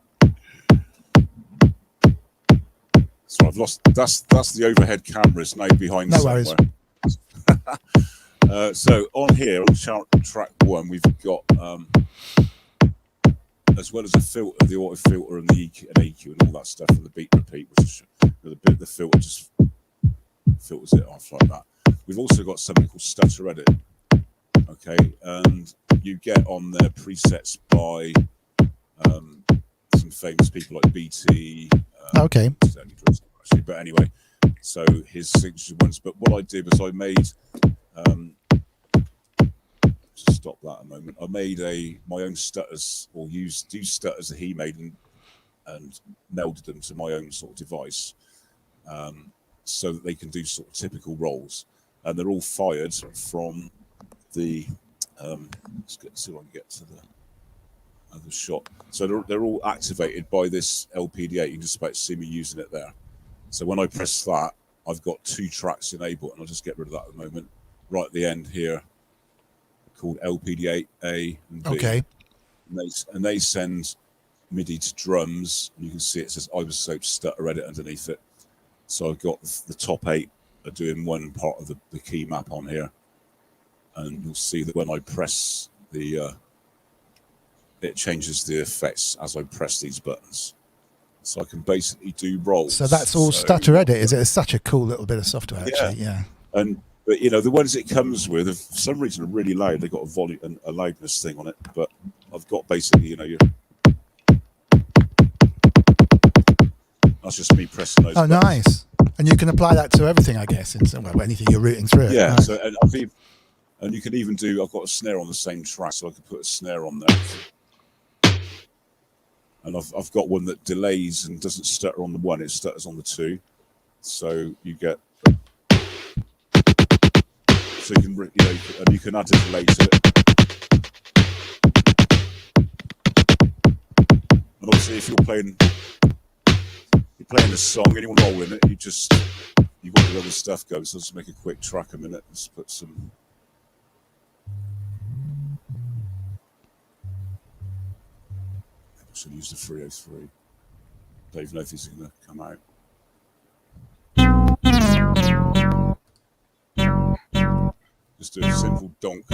Speaker 3: So I've lost, that's the overhead cameras now behind somewhere.
Speaker 2: Worries.
Speaker 3: So on here, on track 1, we've got, as well as a filter, the auto filter and the EQ and all that stuff, and the beat repeat, which is the filter just filters it off like that. We've also got something called stutter edit. Okay, and you get on there presets by some famous people like BT.
Speaker 2: Okay.
Speaker 3: But anyway, so his signature ones. But what I did was I made. Just stop that a moment. I made my own stutters, or used stutters that he made and melded them to my own sort of device, so that they can do sort of typical rolls, and they're all fired from the. Let's see if I can get to the other shot. So they're all activated by this LPD8. You can just about see me using it there. So when I press that, I've got 2 tracks enabled, and I'll just get rid of that at the moment. Right at the end here, called LPD8A and B. Okay. And they send MIDI to drums. And you can see it says Isotope Stutter Edit underneath it. So I've got the top 8 are doing one part of the key map on here. And you'll see that when I press the, it changes the effects as I press these buttons. So I can basically do rolls.
Speaker 2: So that's all stutter edit, is it? It's such a cool little bit of software, actually. Yeah.
Speaker 3: But you know, the ones it comes with, for some reason, are really loud. They've got a volume and a loudness thing on it. But I've got basically, you know, that's just me pressing those.
Speaker 2: Oh, buttons. Nice. And you can apply that to everything, I guess, in some way, anything you're routing through.
Speaker 3: Yeah.
Speaker 2: Nice.
Speaker 3: So and you can even do. I've got a snare on the same track, so I can put a snare on there. And I've got one that delays and doesn't stutter on the 1; it stutters on the 2. So you get. So you can, you know, and you can add a delay to it. And obviously, if you're playing a song and you want to roll in it, you've got the other stuff going. So let's make a quick track a minute. Let's put some. I should use the 303. Don't even know if this is going to come out. Just do a simple donk,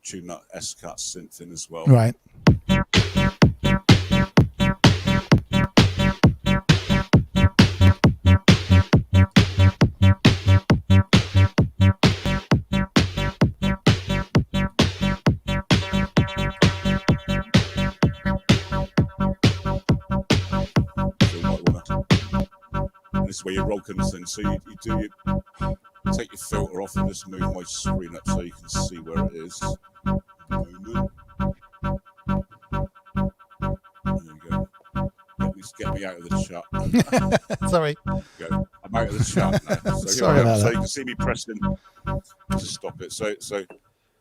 Speaker 3: tune that S-Cat synth in as well.
Speaker 2: Right.
Speaker 3: This is where your roll comes in. So you do take your filter off and just move my screen up so you can see where it is. There you go. Get me out of the chat.
Speaker 2: Sorry.
Speaker 3: Go. I'm out of the chat now. So,
Speaker 2: Sorry about
Speaker 3: so
Speaker 2: that.
Speaker 3: you can see me pressing to stop it. So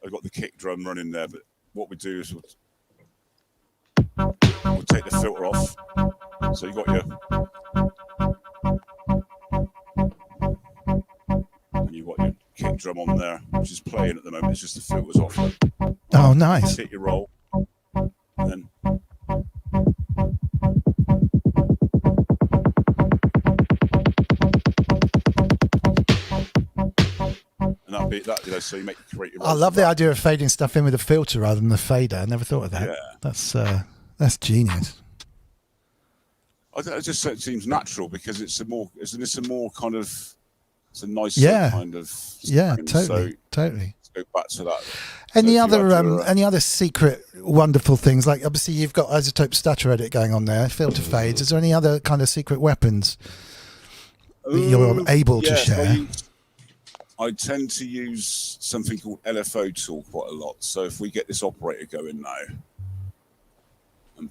Speaker 3: I've got the kick drum running there, but what we do is we'll take the filter off. So you got your kick drum on there, which is playing at the moment. It's just the filters off.
Speaker 2: Oh, nice.
Speaker 3: Hit your roll, and then that'll be that. So you create your.
Speaker 2: I love the idea of fading stuff in with a filter rather than the fader. I never thought of that.
Speaker 3: Yeah.
Speaker 2: That's genius.
Speaker 3: It just seems natural because it's a nicer kind of sound.
Speaker 2: Totally.
Speaker 3: Let's go back to that.
Speaker 2: Any other secret wonderful things? Like obviously you've got isotope stutter edit going on there, filter fades. Is there any other kind of secret weapons that you're able to share?
Speaker 3: I tend to use something called LFO tool quite a lot. So if we get this operator going now and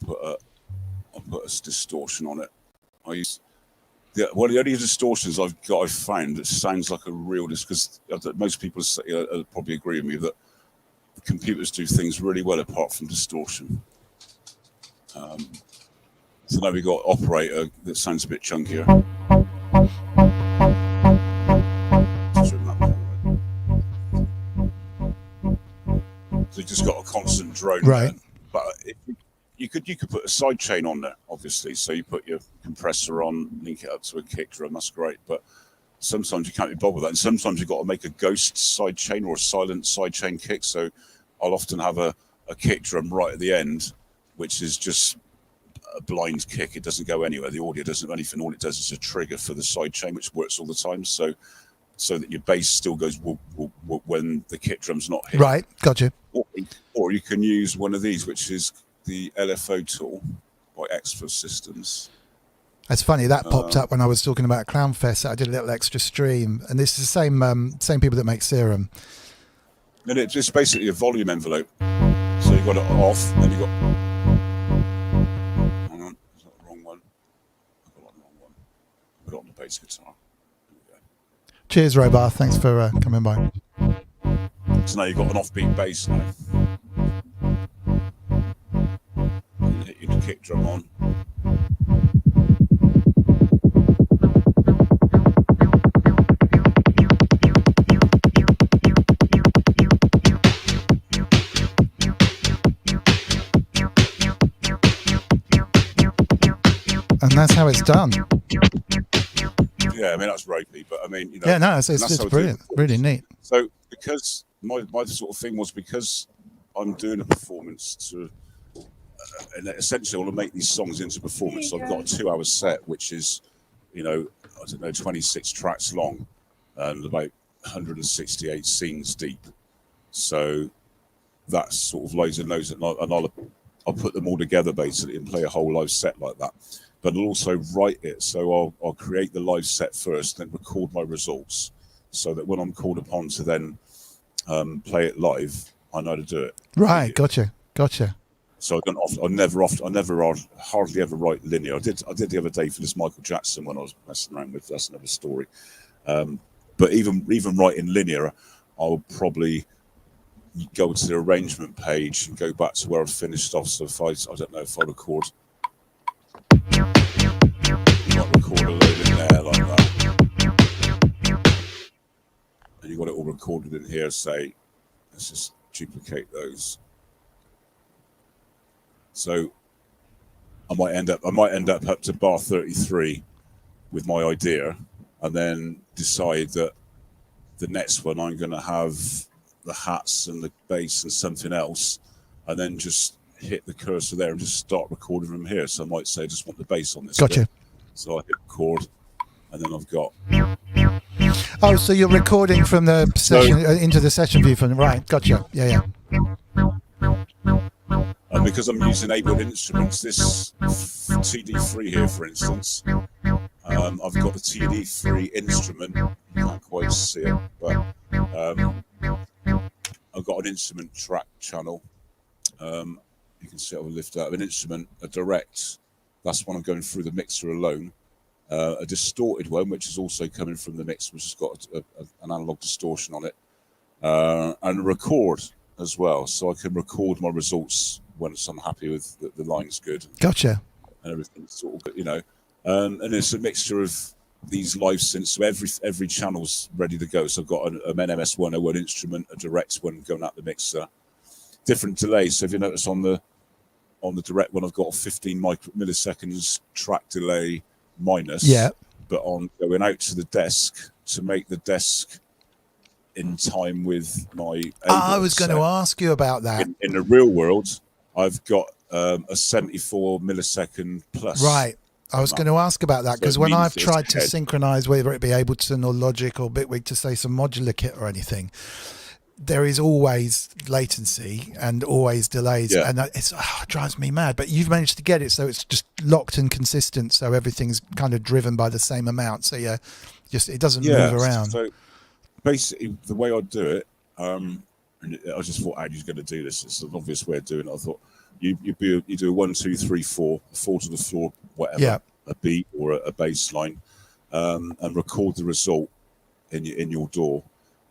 Speaker 3: I'll put a distortion on it. I use one of the only distortions I've found that sounds like a real because most people probably agree with me that computers do things really well apart from distortion. So now we've got operator that sounds a bit chunkier. So you just got a constant drone,
Speaker 2: right?
Speaker 3: There. But you could put a side chain on there, obviously. So you put your compressor on, link it up to a kick drum. That's great. But sometimes you can't be bothered with that, and sometimes you've got to make a ghost side chain or a silent side chain kick. So I'll often have a kick drum right at the end, which is just a blind kick. It doesn't go anywhere. The audio doesn't do anything. All it does is a trigger for the side chain, which works all the time. So that your bass still goes whoop, whoop, whoop when the kick drum's not hit.
Speaker 2: Right, gotcha.
Speaker 3: Or you can use one of these, which is the LFO tool by Expo Systems.
Speaker 2: That's funny. That popped up when I was talking about Clownfest. I did a little extra stream, and this is the same people that make Serum.
Speaker 3: And it's just basically a volume envelope. So you got it off, and you got. Hang on, is that the wrong one? I got the wrong one. Put it on the bass guitar.
Speaker 2: Cheers, Robar. Thanks for coming by.
Speaker 3: So now you've got an offbeat bass now. And hit your kick drum on.
Speaker 2: And that's how it's done.
Speaker 3: Yeah, I mean that's ropey, but I mean,
Speaker 2: yeah, no, it's brilliant, really neat.
Speaker 3: So because my sort of thing was because I'm doing a performance to, and essentially I want to make these songs into performance. So I've got a 2-hour set, which is, I don't know, 26 tracks long, and about 168 scenes deep. So that's sort of loads and loads, and I'll put them all together basically and play a whole live set like that. But I'll also write it, so I'll create the live set first, then record my results, so that when I'm called upon to then play it live, I know how to do it.
Speaker 2: Right, gotcha.
Speaker 3: So I hardly ever write linear. I did the other day for this Michael Jackson when I was messing around with. That's another story. But even writing linear, I'll probably go to the arrangement page and go back to where I finished off. So if I don't know if I record. You might record a load in there like that, and you got it all recorded in here. Say, let's just duplicate those. So I might end up to bar 33 with my idea, and then decide that the next one I'm going to have the hats and the bass and something else, and then just hit the cursor there and just start recording from here. So I might say I just want the bass on this.
Speaker 2: Gotcha.
Speaker 3: Bit. So I hit record, and then I've got.
Speaker 2: Oh, so you're recording from the session into the session view from right? Gotcha. Yeah.
Speaker 3: And because I'm using Ableton instruments, this TD3 here, for instance, I've got a TD3 instrument. You can't quite quite see it, but I've got an instrument track channel. You can see it will lift up an instrument, a direct. That's when I'm going through the mixer alone. A distorted one, which is also coming from the mix, which has got an analog distortion on it, and a record as well. So I can record my results once I'm happy with the line's good.
Speaker 2: Gotcha.
Speaker 3: And everything's sort of, and it's a mixture of these live synths. So every channel's ready to go. So I've got an NMS 101 instrument, a direct one going out the mixer. Different delays. So if you notice on the direct one, I've got a 15 milliseconds track delay minus.
Speaker 2: Yeah.
Speaker 3: But on going out to the desk to make the desk in time with my
Speaker 2: I was going to ask you about that.
Speaker 3: In the real world, I've got a 74 millisecond plus.
Speaker 2: Right. I was going to ask about that because when I've tried to
Speaker 3: ahead.
Speaker 2: synchronize, whether it be Ableton or Logic or Bitwig to say some modular kit or anything, there is always latency and always delays, and it drives me mad. But you've managed to get it so it's just locked and consistent, so everything's kind of driven by the same amount. So it doesn't move around.
Speaker 3: So basically, the way I do it, and I just thought, Andy's going to do this. It's an obvious way of doing it. I thought you do a 1, 2, 3, 4, 4 to the floor, whatever, a beat or a bass line, and record the result in your DAW.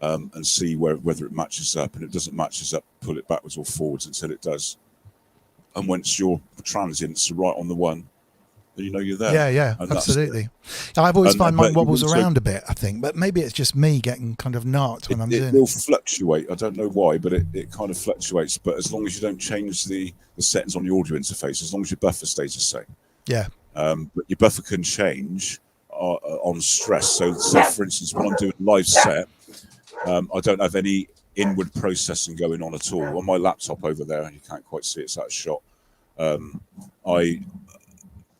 Speaker 3: And see whether it matches up, and if it doesn't matches up, pull it backwards or forwards until it does. And once your transients are right on the one, then you know you're there.
Speaker 2: Yeah,
Speaker 3: and
Speaker 2: absolutely. I've always found mine wobbles around a bit, I think, but maybe it's just me getting kind of knocked when I'm doing it.
Speaker 3: It will fluctuate. I don't know why, but it kind of fluctuates. But as long as you don't change the settings on the audio interface, as long as your buffer stays the same.
Speaker 2: Yeah.
Speaker 3: But your buffer can change on stress. So for instance, when I'm doing a live set, I don't have any inward processing going on at all. On my laptop over there, you can't quite see it's out of shot. I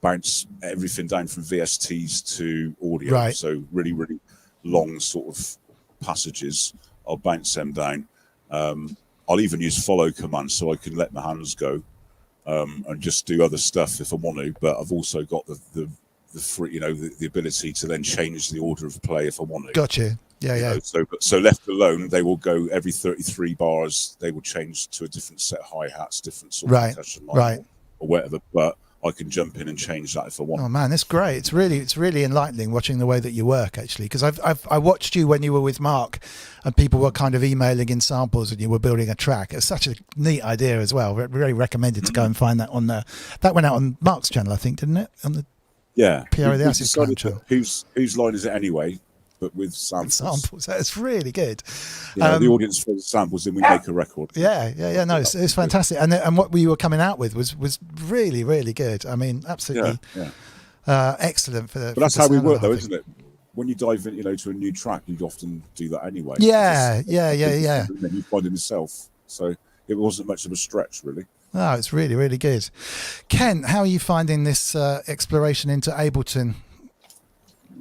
Speaker 3: bounce everything down from VSTs to audio.
Speaker 2: Right.
Speaker 3: So really, really long sort of passages. I'll bounce them down. I'll even use follow command so I can let my hands go and just do other stuff if I want to. But I've also got the free, the ability to then change the order of play if I want to.
Speaker 2: Gotcha. Yeah.
Speaker 3: So left alone, they will go every 33 bars. They will change to a different set of hi-hats, different sort of percussion line or whatever. But I can jump in and change that if I want.
Speaker 2: Oh man, that's great! It's really enlightening watching the way that you work, actually. Because I watched you when you were with Mark, and people were kind of emailing in samples, and you were building a track. It's such a neat idea as well. Really recommended to go and find that on that went out on Mark's channel, I think, didn't it? On the PR of the Acid channel.
Speaker 3: Whose line is it anyway? But with samples.
Speaker 2: That's really good.
Speaker 3: The audience for the samples, then we make a record.
Speaker 2: Yeah. No, it's fantastic. And what you were coming out with was really, really good. I mean, absolutely excellent for.
Speaker 3: But that's how we work, though, isn't it? When you dive in, to a new track, you often do that anyway.
Speaker 2: Yeah.
Speaker 3: And then you find it yourself. So it wasn't much of a stretch, really.
Speaker 2: Oh, it's really, really good. Ken, how are you finding this exploration into Ableton?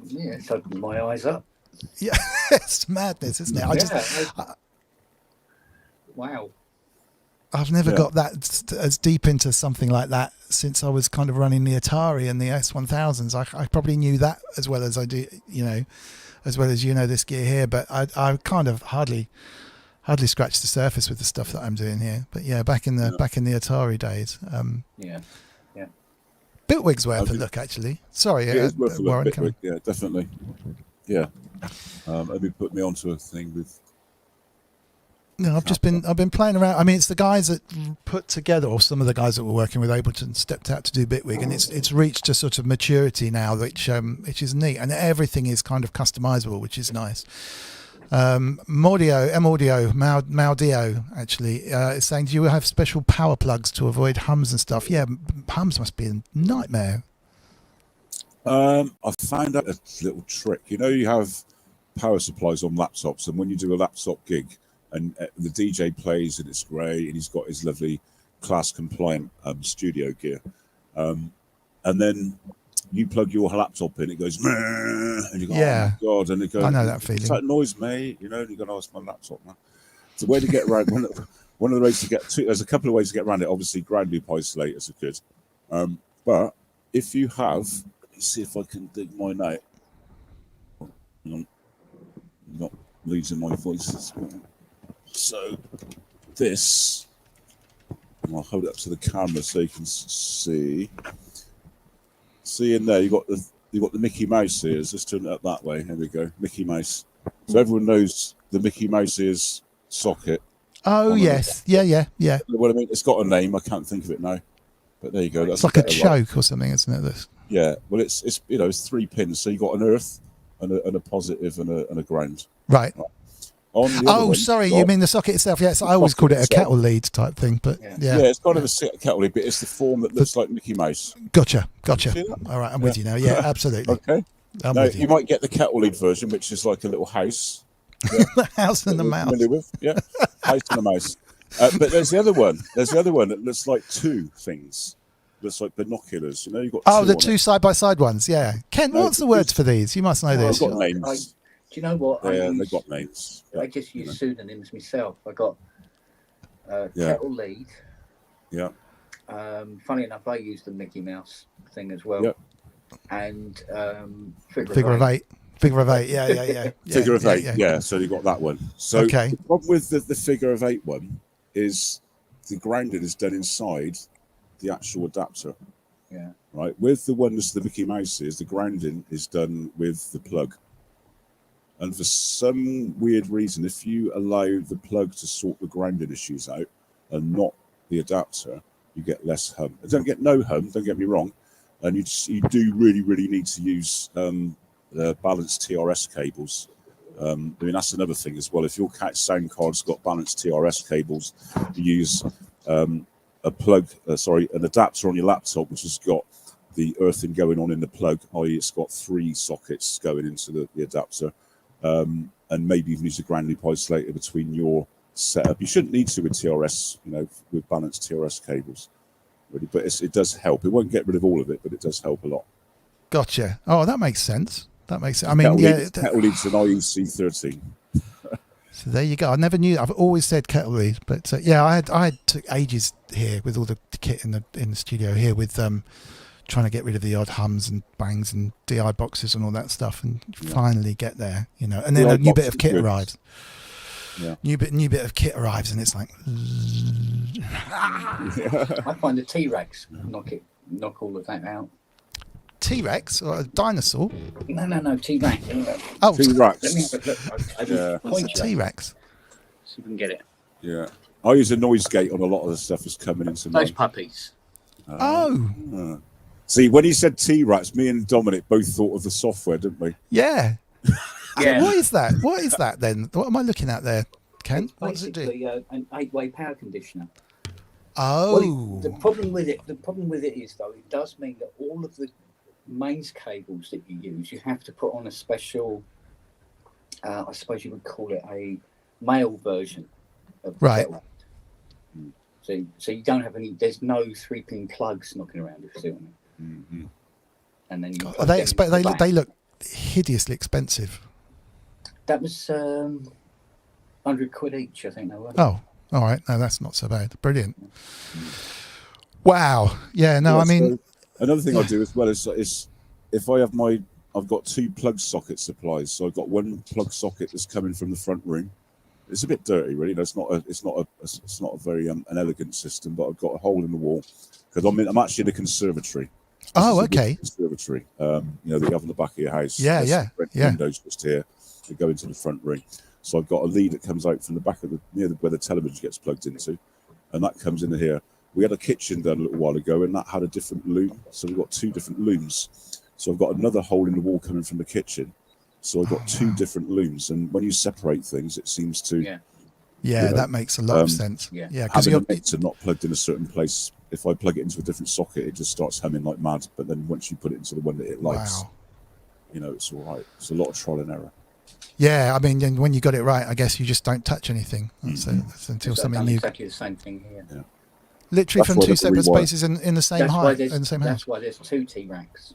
Speaker 7: Yeah, it's opened my eyes up.
Speaker 2: Yeah, it's madness, isn't it?
Speaker 7: Wow.
Speaker 2: I've never got that as deep into something like that since I was kind of running the Atari and the S1000s. I probably knew that as well as I do, as well as this gear here. But I kind of hardly scratched the surface with the stuff that I'm doing here. But yeah, back in the Atari days. Bitwig's worth a look, actually. Sorry,
Speaker 3: it is worth a look.
Speaker 2: Warren,
Speaker 3: Bitwig, yeah, definitely. Yeah, maybe put me onto a thing with.
Speaker 2: No, I've been playing around. I mean, it's the guys that put together, or some of the guys that were working with Ableton, stepped out to do Bitwig, and it's reached a sort of maturity now, which is neat, and everything is kind of customizable, which is nice. Maudio actually is saying, do you have special power plugs to avoid hums and stuff? Yeah, hums must be a nightmare.
Speaker 3: I found out a little trick. You have power supplies on laptops, and when you do a laptop gig and the DJ plays and it's great and he's got his lovely class compliant studio gear, and then you plug your laptop in, it goes, and you go, oh my God, and it goes,
Speaker 2: I know that feeling.
Speaker 3: It's that noise, mate, and you're going, oh, it's my laptop, man. It's a way to get around, one of the ways to get to, there's a couple of ways to get around it. Obviously, ground loop isolators are good. But if you have, let's see if I can dig mine out. not losing my voice as well. So this, I'll hold it up to the camera so you can see. See in there, you got the Mickey Mouse ears. Let's turn it up that way. Here we go, Mickey Mouse. So everyone knows the Mickey Mouse ears socket.
Speaker 2: Oh yes, yeah.
Speaker 3: What I mean, it's got a name. I can't think of it now, but there you go.
Speaker 2: It's like a choke or something, isn't it? This.
Speaker 3: Yeah. Well, it's it's 3 pins. So you got an earth and a positive and a ground.
Speaker 2: Right.
Speaker 3: On the other one,
Speaker 2: sorry, you mean the socket itself? Yes, I always called it a kettle lead type thing, but yeah,
Speaker 3: it's kind of a kettle lead, but it's the form that looks like Mickey Mouse.
Speaker 2: Gotcha. All right, I'm with you now. Yeah, absolutely.
Speaker 3: Okay. Now you might get the kettle lead version, which is like a little house. Yeah.
Speaker 2: The house and the mouse.
Speaker 3: Yeah, house and a mouse. But there's the other one. There's the other one that looks like two things. Looks like binoculars. You know, you've got
Speaker 2: the two side by side ones. Yeah, Ken, what's the words for these? You must know this.
Speaker 3: I've got names.
Speaker 7: Do you know what?
Speaker 3: They've got names.
Speaker 7: I just use pseudonyms myself. I got kettle lead.
Speaker 3: Yeah.
Speaker 7: Funny enough, I use the Mickey Mouse thing as well.
Speaker 3: Yep.
Speaker 7: And
Speaker 2: figure of eight. Figure of eight, yeah.
Speaker 3: Figure of eight, yeah. So you got that one. So the problem with the figure of eight one is the grounding is done inside the actual adapter.
Speaker 7: Yeah.
Speaker 3: Right. With the one that's the Mickey Mouse is, the grounding is done with the plug. And for some weird reason, if you allow the plug to sort the grounding issues out and not the adapter, you get less hum. You don't get no hum, don't get me wrong. And you do really need to use the balanced TRS cables. I mean, that's another thing as well. If your sound card's got balanced TRS cables, you use an adapter on your laptop, which has got the earthing going on in the plug, i.e. it's got 3 sockets going into the adapter, and maybe even use a ground loop isolator between your setup. You shouldn't need to with TRS, with balanced TRS cables, really, but it does help. It won't get rid of all of it, but it does help a lot.
Speaker 2: Gotcha. Oh, that makes sense. I mean,
Speaker 3: kettle lead's an IEC 13.
Speaker 2: So there you go. I never knew. I've always said kettle lead, but I had took ages here with all the kit in the studio here with trying to get rid of the odd hums and bangs and DI boxes and all that stuff, and finally get there, and then a new bit of kit arrives.
Speaker 3: Yeah.
Speaker 2: New bit of kit arrives, and it's like.
Speaker 7: I find the T-Rex knock all of that out.
Speaker 2: T-Rex or a dinosaur?
Speaker 7: No, T-Rex.
Speaker 2: Oh,
Speaker 3: T-Rex.
Speaker 7: Let me have a look.
Speaker 2: What's a T-Rex?
Speaker 7: See if we can get it.
Speaker 3: Yeah, I use a noise gate on a lot of the stuff that's coming into
Speaker 7: those puppies.
Speaker 3: See, when he said T-Rex, me and Dominic both thought of the software, didn't we?
Speaker 2: Yeah.
Speaker 7: Yeah.
Speaker 2: What is that? What is that then? What am I looking at there, Ken? What does it do?
Speaker 7: Basically, an 8-way power conditioner.
Speaker 2: Oh.
Speaker 7: Well, the problem with it is though, it does mean that all of the mains cables that you use, you have to put on a special, I suppose you would call it a male version of the kettle. So you don't have any. There's no 3-pin plugs knocking around. If you see what I mean. Mm-hmm. And then you
Speaker 2: they look hideously expensive.
Speaker 7: That was £100 each, I think they were.
Speaker 2: Oh, all right. No, that's not so bad. Brilliant. Wow. Yeah. No, I mean.
Speaker 3: Another thing I do as well is if I have I've got 2 plug socket supplies. So I've got one plug socket that's coming from the front room. It's a bit dirty, really. It's not a very an elegant system, but I've got a hole in the wall because I'm actually in a conservatory.
Speaker 2: Oh, okay.
Speaker 3: Conservatory, that you have on the back of your house.
Speaker 2: Yeah.
Speaker 3: Windows just here to go into the front room. So I've got a lead that comes out from the back of where the television gets plugged into, and that comes into here. We had a kitchen done a little while ago, and that had a different loom. So we've got 2 different looms. So I've got another hole in the wall coming from the kitchen. So I've got 2 different looms, and when you separate things, it seems to.
Speaker 2: Yeah, that makes a lot of sense.
Speaker 7: Yeah,
Speaker 2: because
Speaker 3: having a mixer not plugged in a certain place. If I plug it into a different socket, it just starts humming like mad. But then once you put it into the one that it likes, it's all right. It's a lot of trial and error.
Speaker 2: Yeah, I mean, when you got it right, I guess you just don't touch anything. That's until something new.
Speaker 7: Exactly the same thing here.
Speaker 3: Yeah.
Speaker 2: Literally from 2 separate spaces in the same height, in the same house.
Speaker 7: That's why there's 2 T-Racks.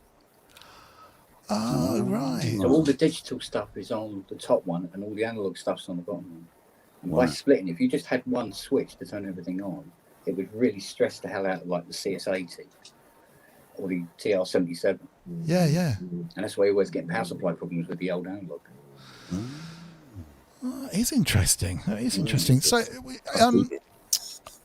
Speaker 2: Oh, right.
Speaker 7: So all the digital stuff is on the top one, and all the analog stuff's on the bottom one. And by splitting, if you just had one switch to turn everything on, it would really stress the hell out of like the CS80 or the TR77.
Speaker 2: Yeah.
Speaker 7: And that's why you always get power supply problems with the old analog.
Speaker 2: It's interesting. It is interesting. So,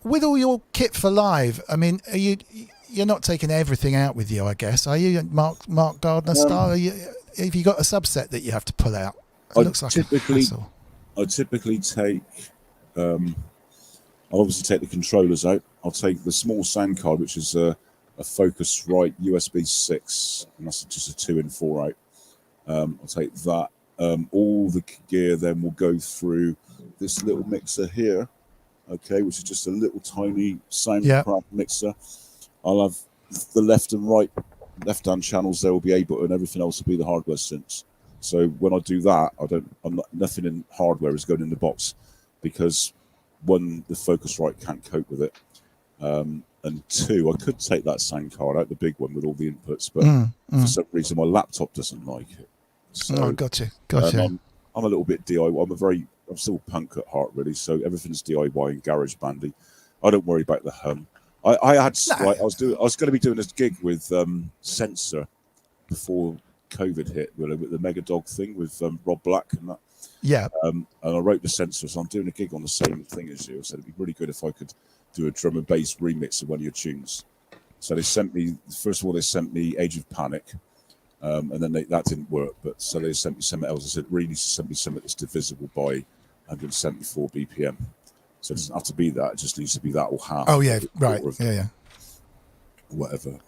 Speaker 2: with all your kit for live, I mean, you're not taking everything out with you, I guess, are you? Mark Gardner style? Have you got a subset that you have to pull out? It looks like a hassle.
Speaker 3: I typically take. I'll obviously take the controllers out. I'll take the small sound card, which is a Focusrite USB 6, and that's just a 2 and 4 out. I'll take that. All the gear then will go through this little mixer here, okay, which is just a little tiny soundcraft mixer. I'll have the left and right, left-hand channels. There will be Ableton, and everything else will be the hardware synths. So when I do that, nothing in hardware is going in the box, because one, the Focusrite can't cope with it, and two, I could take that sound card out, the big one with all the inputs, but for some reason my laptop doesn't like it. So,
Speaker 2: gotcha.
Speaker 3: I'm a little bit DIY. I'm still punk at heart, really. So everything's DIY and garage bandy. I don't worry about the hum. I was going to be doing this gig with Sensor before COVID hit, with the Mega Dog thing with Rob Black and that.
Speaker 2: Yeah.
Speaker 3: And I wrote the Sensor, so I'm doing a gig on the same thing as you. I said it'd be really good if I could do a drum and bass remix of one of your tunes. So they sent me, first of all, Age of Panic. And then that didn't work, but so they sent me something else. I said, really need to send me something that's divisible by 174 BPM. So it doesn't have to be that, it just needs to be that or half.
Speaker 2: Oh, yeah, right. Yeah.
Speaker 3: Whatever.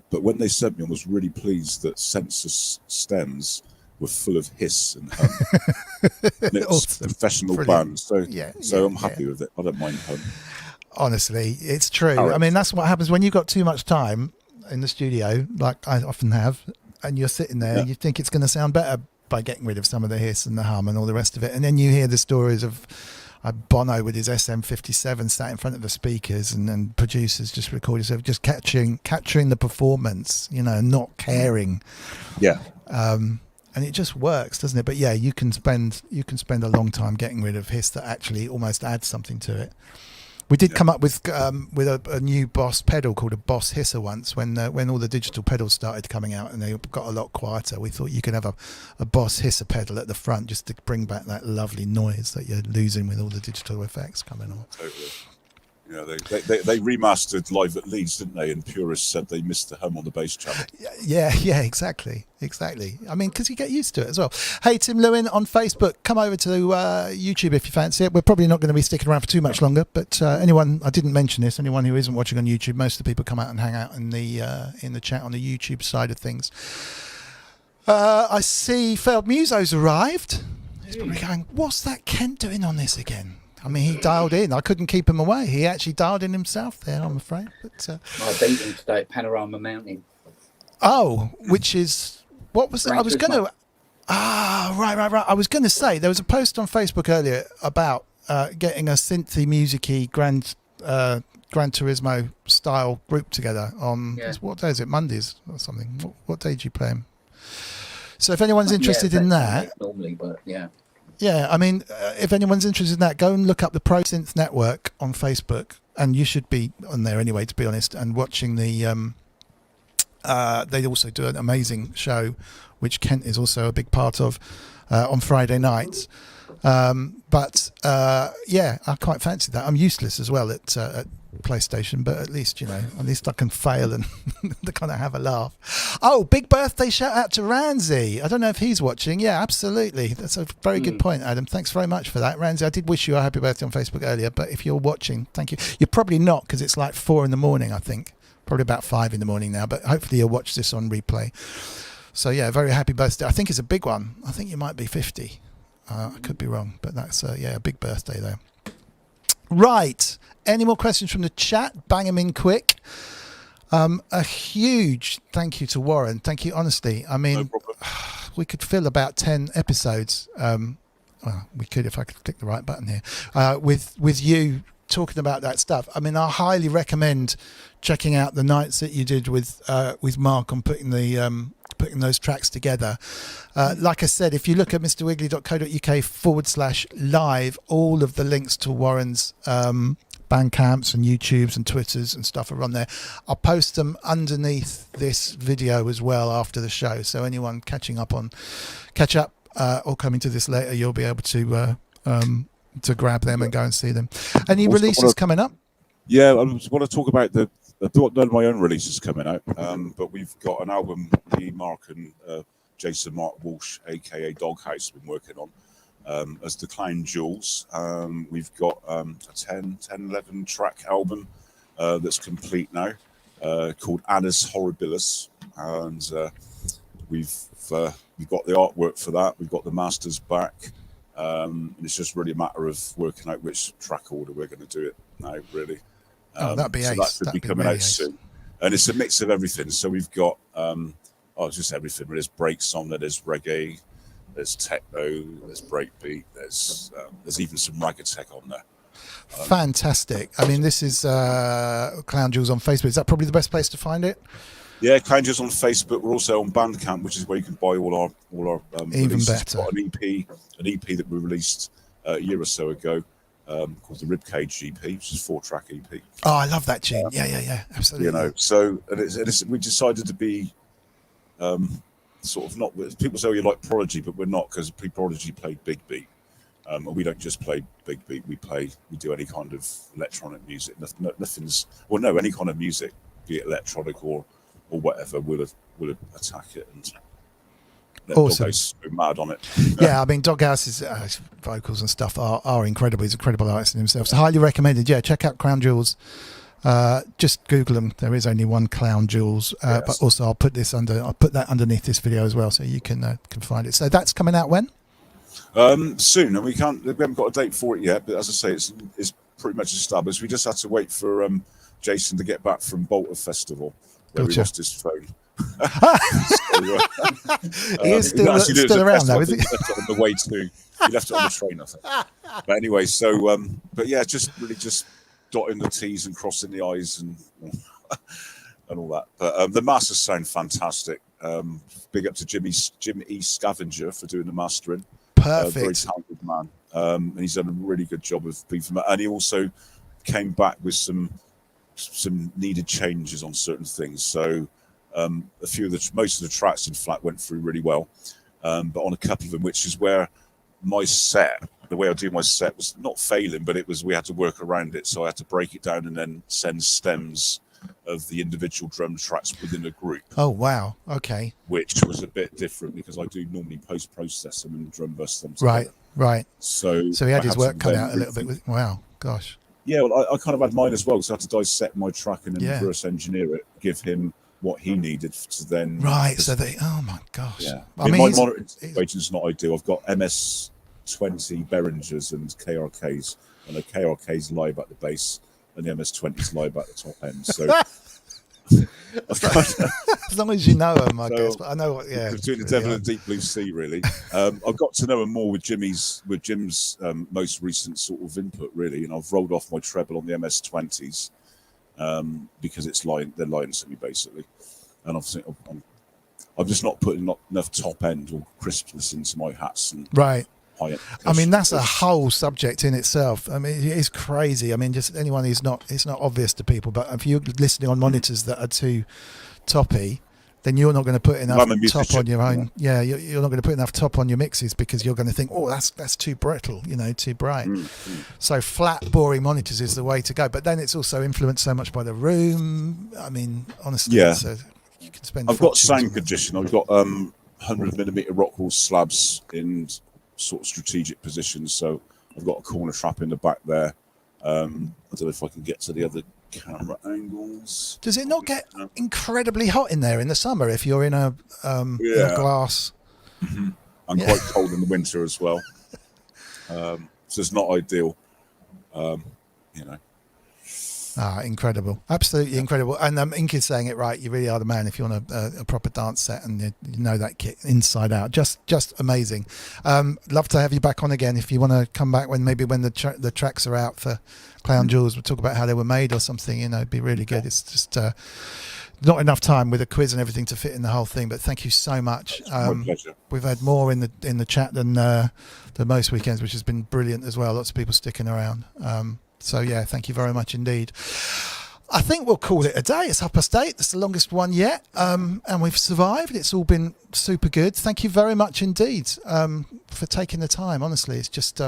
Speaker 3: But when they sent me, I was really pleased that Sensor stems were full of hiss and hum. And it's
Speaker 2: awesome.
Speaker 3: Professional band. So I'm happy with it. I don't mind hum.
Speaker 2: Honestly, it's true. I mean, that's what happens when you've got too much time in the studio, like I often have, and you're sitting there, you think it's going to sound better by getting rid of some of the hiss and the hum and all the rest of it. And then you hear the stories of Bono with his SM57 sat in front of the speakers, and then producers just recording himself, just capturing the performance, not caring.
Speaker 3: Yeah.
Speaker 2: And it just works, doesn't it? But yeah, you can spend a long time getting rid of hiss that actually almost adds something to it. We did come up with a new Boss pedal called a Boss Hisser once when all the digital pedals started coming out and they got a lot quieter. We thought you could have a Boss Hisser pedal at the front just to bring back that lovely noise that you're losing with all the digital effects coming on.
Speaker 3: Totally. Yeah, they remastered Live at Leeds, didn't they? And purists said they missed the hum on the bass channel.
Speaker 2: Yeah, exactly. I mean, because you get used to it as well. Hey, Tim Lewin on Facebook, come over to YouTube if you fancy it. We're probably not going to be sticking around for too much longer, but anyone, I didn't mention this, anyone who isn't watching on YouTube, most of the people come out and hang out in the chat on the YouTube side of things. I see Failed Muso's arrived. He's probably going, what's that Kent doing on this again? I mean, he dialed in. I couldn't keep him away. He actually dialed in himself there, I'm afraid. But
Speaker 7: I beat him today at Panorama Mountain.
Speaker 2: Oh, which is... What was it? I was going to... right. I was going to say, there was a post on Facebook earlier about getting a synthy, music-y, Gran Turismo style group together on... Yeah. What day is it? Mondays or something? What day do you play him? So if anyone's interested in that...
Speaker 7: Normally, but yeah.
Speaker 2: Yeah, I mean, if anyone's interested in that, go and look up the Pro Synth Network on Facebook, and you should be on there anyway, to be honest, and watching the... they also do an amazing show, which Kent is also a big part of, on Friday nights. But I quite fancy that. I'm useless as well at PlayStation, but at least I can fail and kind of have a laugh. Oh, big birthday shout out to Ramsey. I don't know if he's watching. Yeah, absolutely. That's a very good point, Adam. Thanks very much for that, Ramsey. I did wish you a happy birthday on Facebook earlier, but if you're watching, thank you. You're probably not, because it's like 4 a.m, I think. Probably about 5 a.m. now, but hopefully you'll watch this on replay. So yeah, very happy birthday. I think it's a big one. I think you might be 50. I could be wrong, but that's a big birthday there. Right. Any more questions from the chat? Bang them in quick. A huge thank you to Warren. Thank you, honestly. I mean, no problem. We could fill about 10 episodes. Well, we could if I could click the right button here. With you talking about that stuff. I mean, I highly recommend checking out the nights that you did with Mark on putting putting those tracks together. Like I said, if you look at mrwiggly.co.uk/live, all of the links to Warren's Bandcamps and YouTubes and Twitters and stuff are on there. I'll post them underneath this video as well after the show. So anyone catch up or coming to this later, you'll be able to to grab them and go and see them. Any releases coming up?
Speaker 3: Yeah, I want to talk about I've got none of my own releases coming out, but we've got an album me, Mark and Jason Mark Walsh, aka Doghouse, been working on as the Clown Jewels. We've got a 11 track album that's complete now, called Annus Horribilis, and we've got the artwork for that. We've got the masters back, and it's just really a matter of working out which track order we're going to do it now, really.
Speaker 2: That'd be
Speaker 3: so
Speaker 2: ace.
Speaker 3: that could be coming
Speaker 2: really
Speaker 3: out soon, and it's a mix of everything. So we've got just everything. There's break song, there's reggae, there's techno, there's breakbeat, there's even some ragtech on there.
Speaker 2: Fantastic. I mean, this is Clown Jewels on Facebook. Is that probably the best place to find it?
Speaker 3: Yeah, Clown Jewels on Facebook. We're also on Bandcamp, which is where you can buy all our
Speaker 2: even
Speaker 3: releases.
Speaker 2: better.
Speaker 3: We've got an EP that we released a year or so ago, called the Ribcage EP, which is a 4-track EP.
Speaker 2: Oh, I love that tune. Yeah, absolutely.
Speaker 3: You know, so we decided to be sort of not. People say you're like Prodigy, but we're not, because Prodigy played Big Beat, and we don't just play Big Beat. We do any kind of electronic music. Any kind of music, be it electronic or whatever. We'll attack it and.
Speaker 2: Awesome.
Speaker 3: Doghouse go mad on it.
Speaker 2: Yeah, I mean, Doghouse's vocals and stuff are incredible. He's a incredible artist in himself. So highly recommended. Yeah, check out Clown Jewels. Just Google them. There is only one Clown Jewels,
Speaker 3: Yes.
Speaker 2: but also I'll put that underneath this video as well, so you can find it. So that's coming out when?
Speaker 3: Soon, and we haven't got a date for it yet. But as I say, it's pretty much established. We just had to wait for Jason to get back from Bolter Festival, where he lost his phone.
Speaker 2: He is still around though, is he?
Speaker 3: He left it on the way to. He left it on the train, I think. But anyway, so but yeah, just dotting the T's and crossing the I's and all that. But the masters sound fantastic. Big up to Jimmy Scavenger for doing the mastering.
Speaker 2: Perfect.
Speaker 3: Very talented man, and he's done a really good job of being. And he also came back with some needed changes on certain things. So. Most of the tracks in fact went through really well, but on a couple of them, which is where the way I do my set was not failing, but we had to work around it. So I had to break it down and then send stems of the individual drum tracks within a group.
Speaker 2: Oh wow, okay.
Speaker 3: Which was a bit different because I do normally post-process them and drum bust them together.
Speaker 2: Right.
Speaker 3: So
Speaker 2: he had his work cut out a little bit. Wow, gosh.
Speaker 3: Yeah, well, I kind of had mine as well, so I had to dissect my track and then reverse engineer it, give him what he needed to then.
Speaker 2: Right, so oh my gosh.
Speaker 3: Yeah.
Speaker 2: I mean,
Speaker 3: my monitoring situation is not ideal. I've got MS-20 Behringers and KRKs, and the KRKs lie at the bass, and the MS-20s lie at the top end. So
Speaker 2: as long as you know them, I guess. But I know what. Yeah,
Speaker 3: between the devil and the deep blue sea, really. I've got to know him more with Jim's most recent sort of input, really, and I've rolled off my treble on the MS-20s. Because they're lying to me basically, and I'm just not putting enough top end or crispness into my hats and
Speaker 2: right.
Speaker 3: High end.
Speaker 2: I mean, that's a whole subject in itself. I mean, it's crazy. I mean, just anyone who's it's not obvious to people, but if you're listening on monitors that are too toppy, then you're not going to put enough top on your own. Yeah, you're not going to put enough top on your mixes because you're going to think, oh, that's too brittle, too bright. So flat, boring monitors is the way to go. But then it's also influenced so much by the room. I mean, honestly, so you can spend.
Speaker 3: I've got sound condition. I've got 100mm Rockwell slabs in sort of strategic positions. So I've got a corner trap in the back there. I don't know if I can get to the other camera angles.
Speaker 2: Does it not get incredibly hot in there in the summer if you're in a glass?
Speaker 3: Mm-hmm. I'm quite cold in the winter as well, so it's not ideal.
Speaker 2: Incredible, absolutely incredible. And Ink is saying it right. You really are the man if you want a proper dance set and you know that kit inside out. Just amazing. Love to have you back on again if you want to come back when the tracks are out for Clown Jewels. We'll talk about how they were made or something. It'd be really good. It's just not enough time with a quiz and everything to fit in the whole thing. But thank you so much.
Speaker 3: My pleasure.
Speaker 2: We've had more in the chat than most weekends, which has been brilliant as well. Lots of people sticking around. So yeah, thank you very much indeed. I think we'll call it a day. It's 8:30. It's the longest one yet, and we've survived. It's all been super good. Thank you very much indeed for taking the time. Honestly, it's just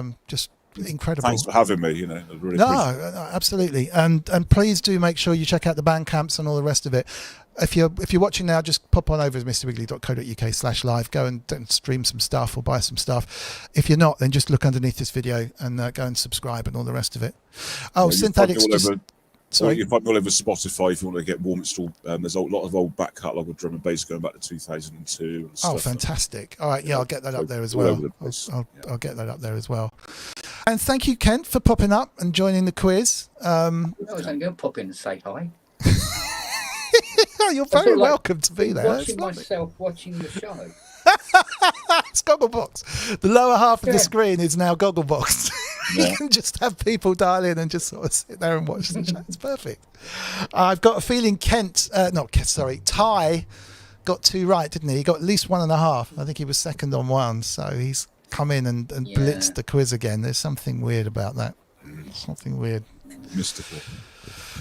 Speaker 2: incredible.
Speaker 3: Thanks for having me. I really
Speaker 2: No,
Speaker 3: appreciate it.
Speaker 2: absolutely, and please do make sure you check out the Bandcamps and all the rest of it. If you're watching now, just pop on over to mrwiggly.co.uk/live. Go and stream some stuff or buy some stuff. If you're not, then just look underneath this video and go and subscribe and all the rest of it. Oh, Synthetics. Sorry.
Speaker 3: You find me all over Spotify if you want to get Warminstrel. There's a lot of old back catalogue of drum and bass going back to 2002. And stuff.
Speaker 2: Oh, fantastic. All right, yeah, I'll get that up there as well. I'll get that up there as well. And thank you, Kent, for popping up and joining the quiz.
Speaker 7: I was only going to pop in and say hi.
Speaker 2: You're very welcome to be there.
Speaker 7: Watching myself watching the show.
Speaker 2: It's Gogglebox. The lower half of the screen is now Gogglebox. You can just have people dial in and just sort of sit there and watch the chat. It's perfect. I've got a feeling Ty got 2 right, didn't he? He got at least 1.5. I think he was second on 1, so he's come in and blitzed the quiz again. There's something weird about that. Something weird.
Speaker 3: Mystical.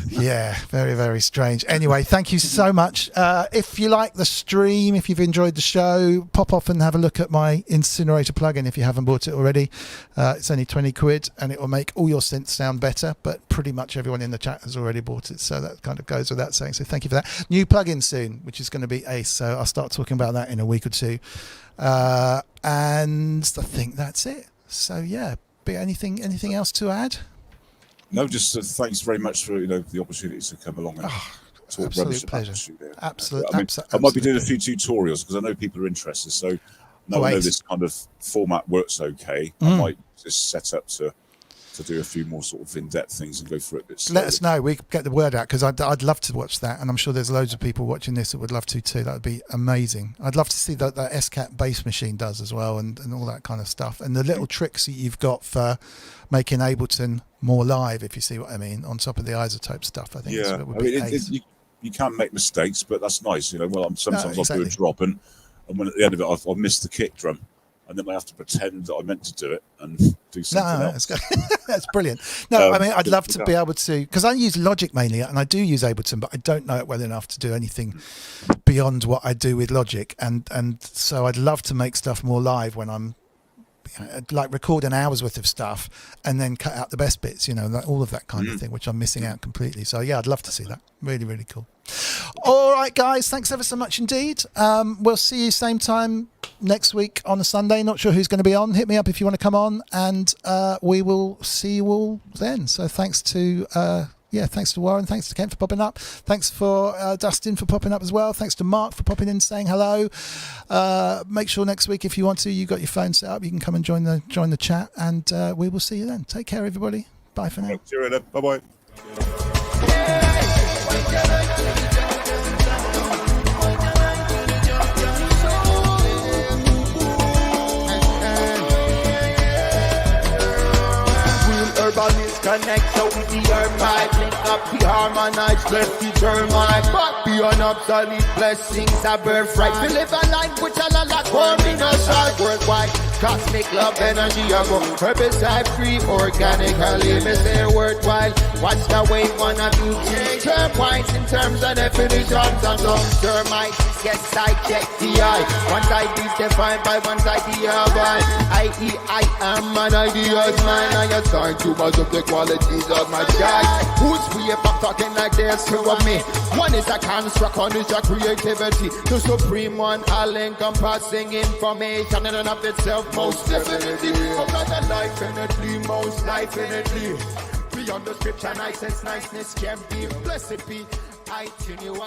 Speaker 2: Yeah, very, very strange. Anyway, thank you so much. If you like the stream, if you've enjoyed the show, pop off and have a look at my Incinerator plugin if you haven't bought it already. It's only 20 quid and it will make all your synths sound better, but pretty much everyone in the chat has already bought it, so that kind of goes without saying. So thank you for that. New plugin soon, which is going to be ace, so I'll start talking about that in a week or two. And I think that's it. So yeah, anything else to add?
Speaker 3: No, just thanks very much for the opportunity to come along and talk
Speaker 2: absolute pleasure.
Speaker 3: I might be doing a few tutorials because I know people are interested. So now I know this kind of format works okay. I might just set up to do a few more sort of in-depth things and go through it a bit slowly.
Speaker 2: Let us know. We get the word out because I'd love to watch that, and I'm sure there's loads of people watching this that would love to too. That would be amazing. I'd love to see that SCAT bass machine does as well, and all that kind of stuff, and the little tricks that you've got for making Ableton more live, if you see what I mean, on top of the isotope stuff. I think
Speaker 3: you can make mistakes, but that's nice. Sometimes I'll do a drop and when at the end of it I'll miss the kick drum. And then I have to pretend that I meant to do it and do something else.
Speaker 2: That's brilliant. No, I mean, I'd love to be able to, because I use Logic mainly, and I do use Ableton, but I don't know it well enough to do anything beyond what I do with Logic. And so I'd love to make stuff more live when I'm like record an hour's worth of stuff and then cut out the best bits, like all of that kind of thing, which I'm missing out completely. So yeah, I'd love to see that. Really, really cool. All right, guys, thanks ever so much indeed. We'll see you same time next week on a Sunday. Not sure who's going to be on. Hit me up if you want to come on, and we will see you all then. So thanks to Warren, thanks to Kent for popping up, thanks for Dustin for popping up as well, thanks to Mark for popping in saying hello. Make sure next week, if you want to, you got your phone set up, you can come and join the chat, and we will see you then. Take care, everybody. Bye for now.
Speaker 3: See you later. Bye-bye.
Speaker 1: Urbanists connect so with the herb pipe, link up the harmonized, bless the termite, but beyond obsolete blessings, a birthright. We live a language and a lot more in us all worldwide. Cosmic love energy, I go herbicide free, organically, me say worthwhile. Watch the way one of you turn points in terms of definitions and some termites. Yes, I check the eye. One side is defined by one side the other. I.e. I am an ideas man. I assign too much of the qualities of my child. Who's way back talking like there's two of me? One is a construct, one is a creativity. The supreme one, all encompassing information in and of itself, most definitely. Another life infinitely, most life infinitely. Beyond the scripture, niceness can be. Blessed be, I tune you.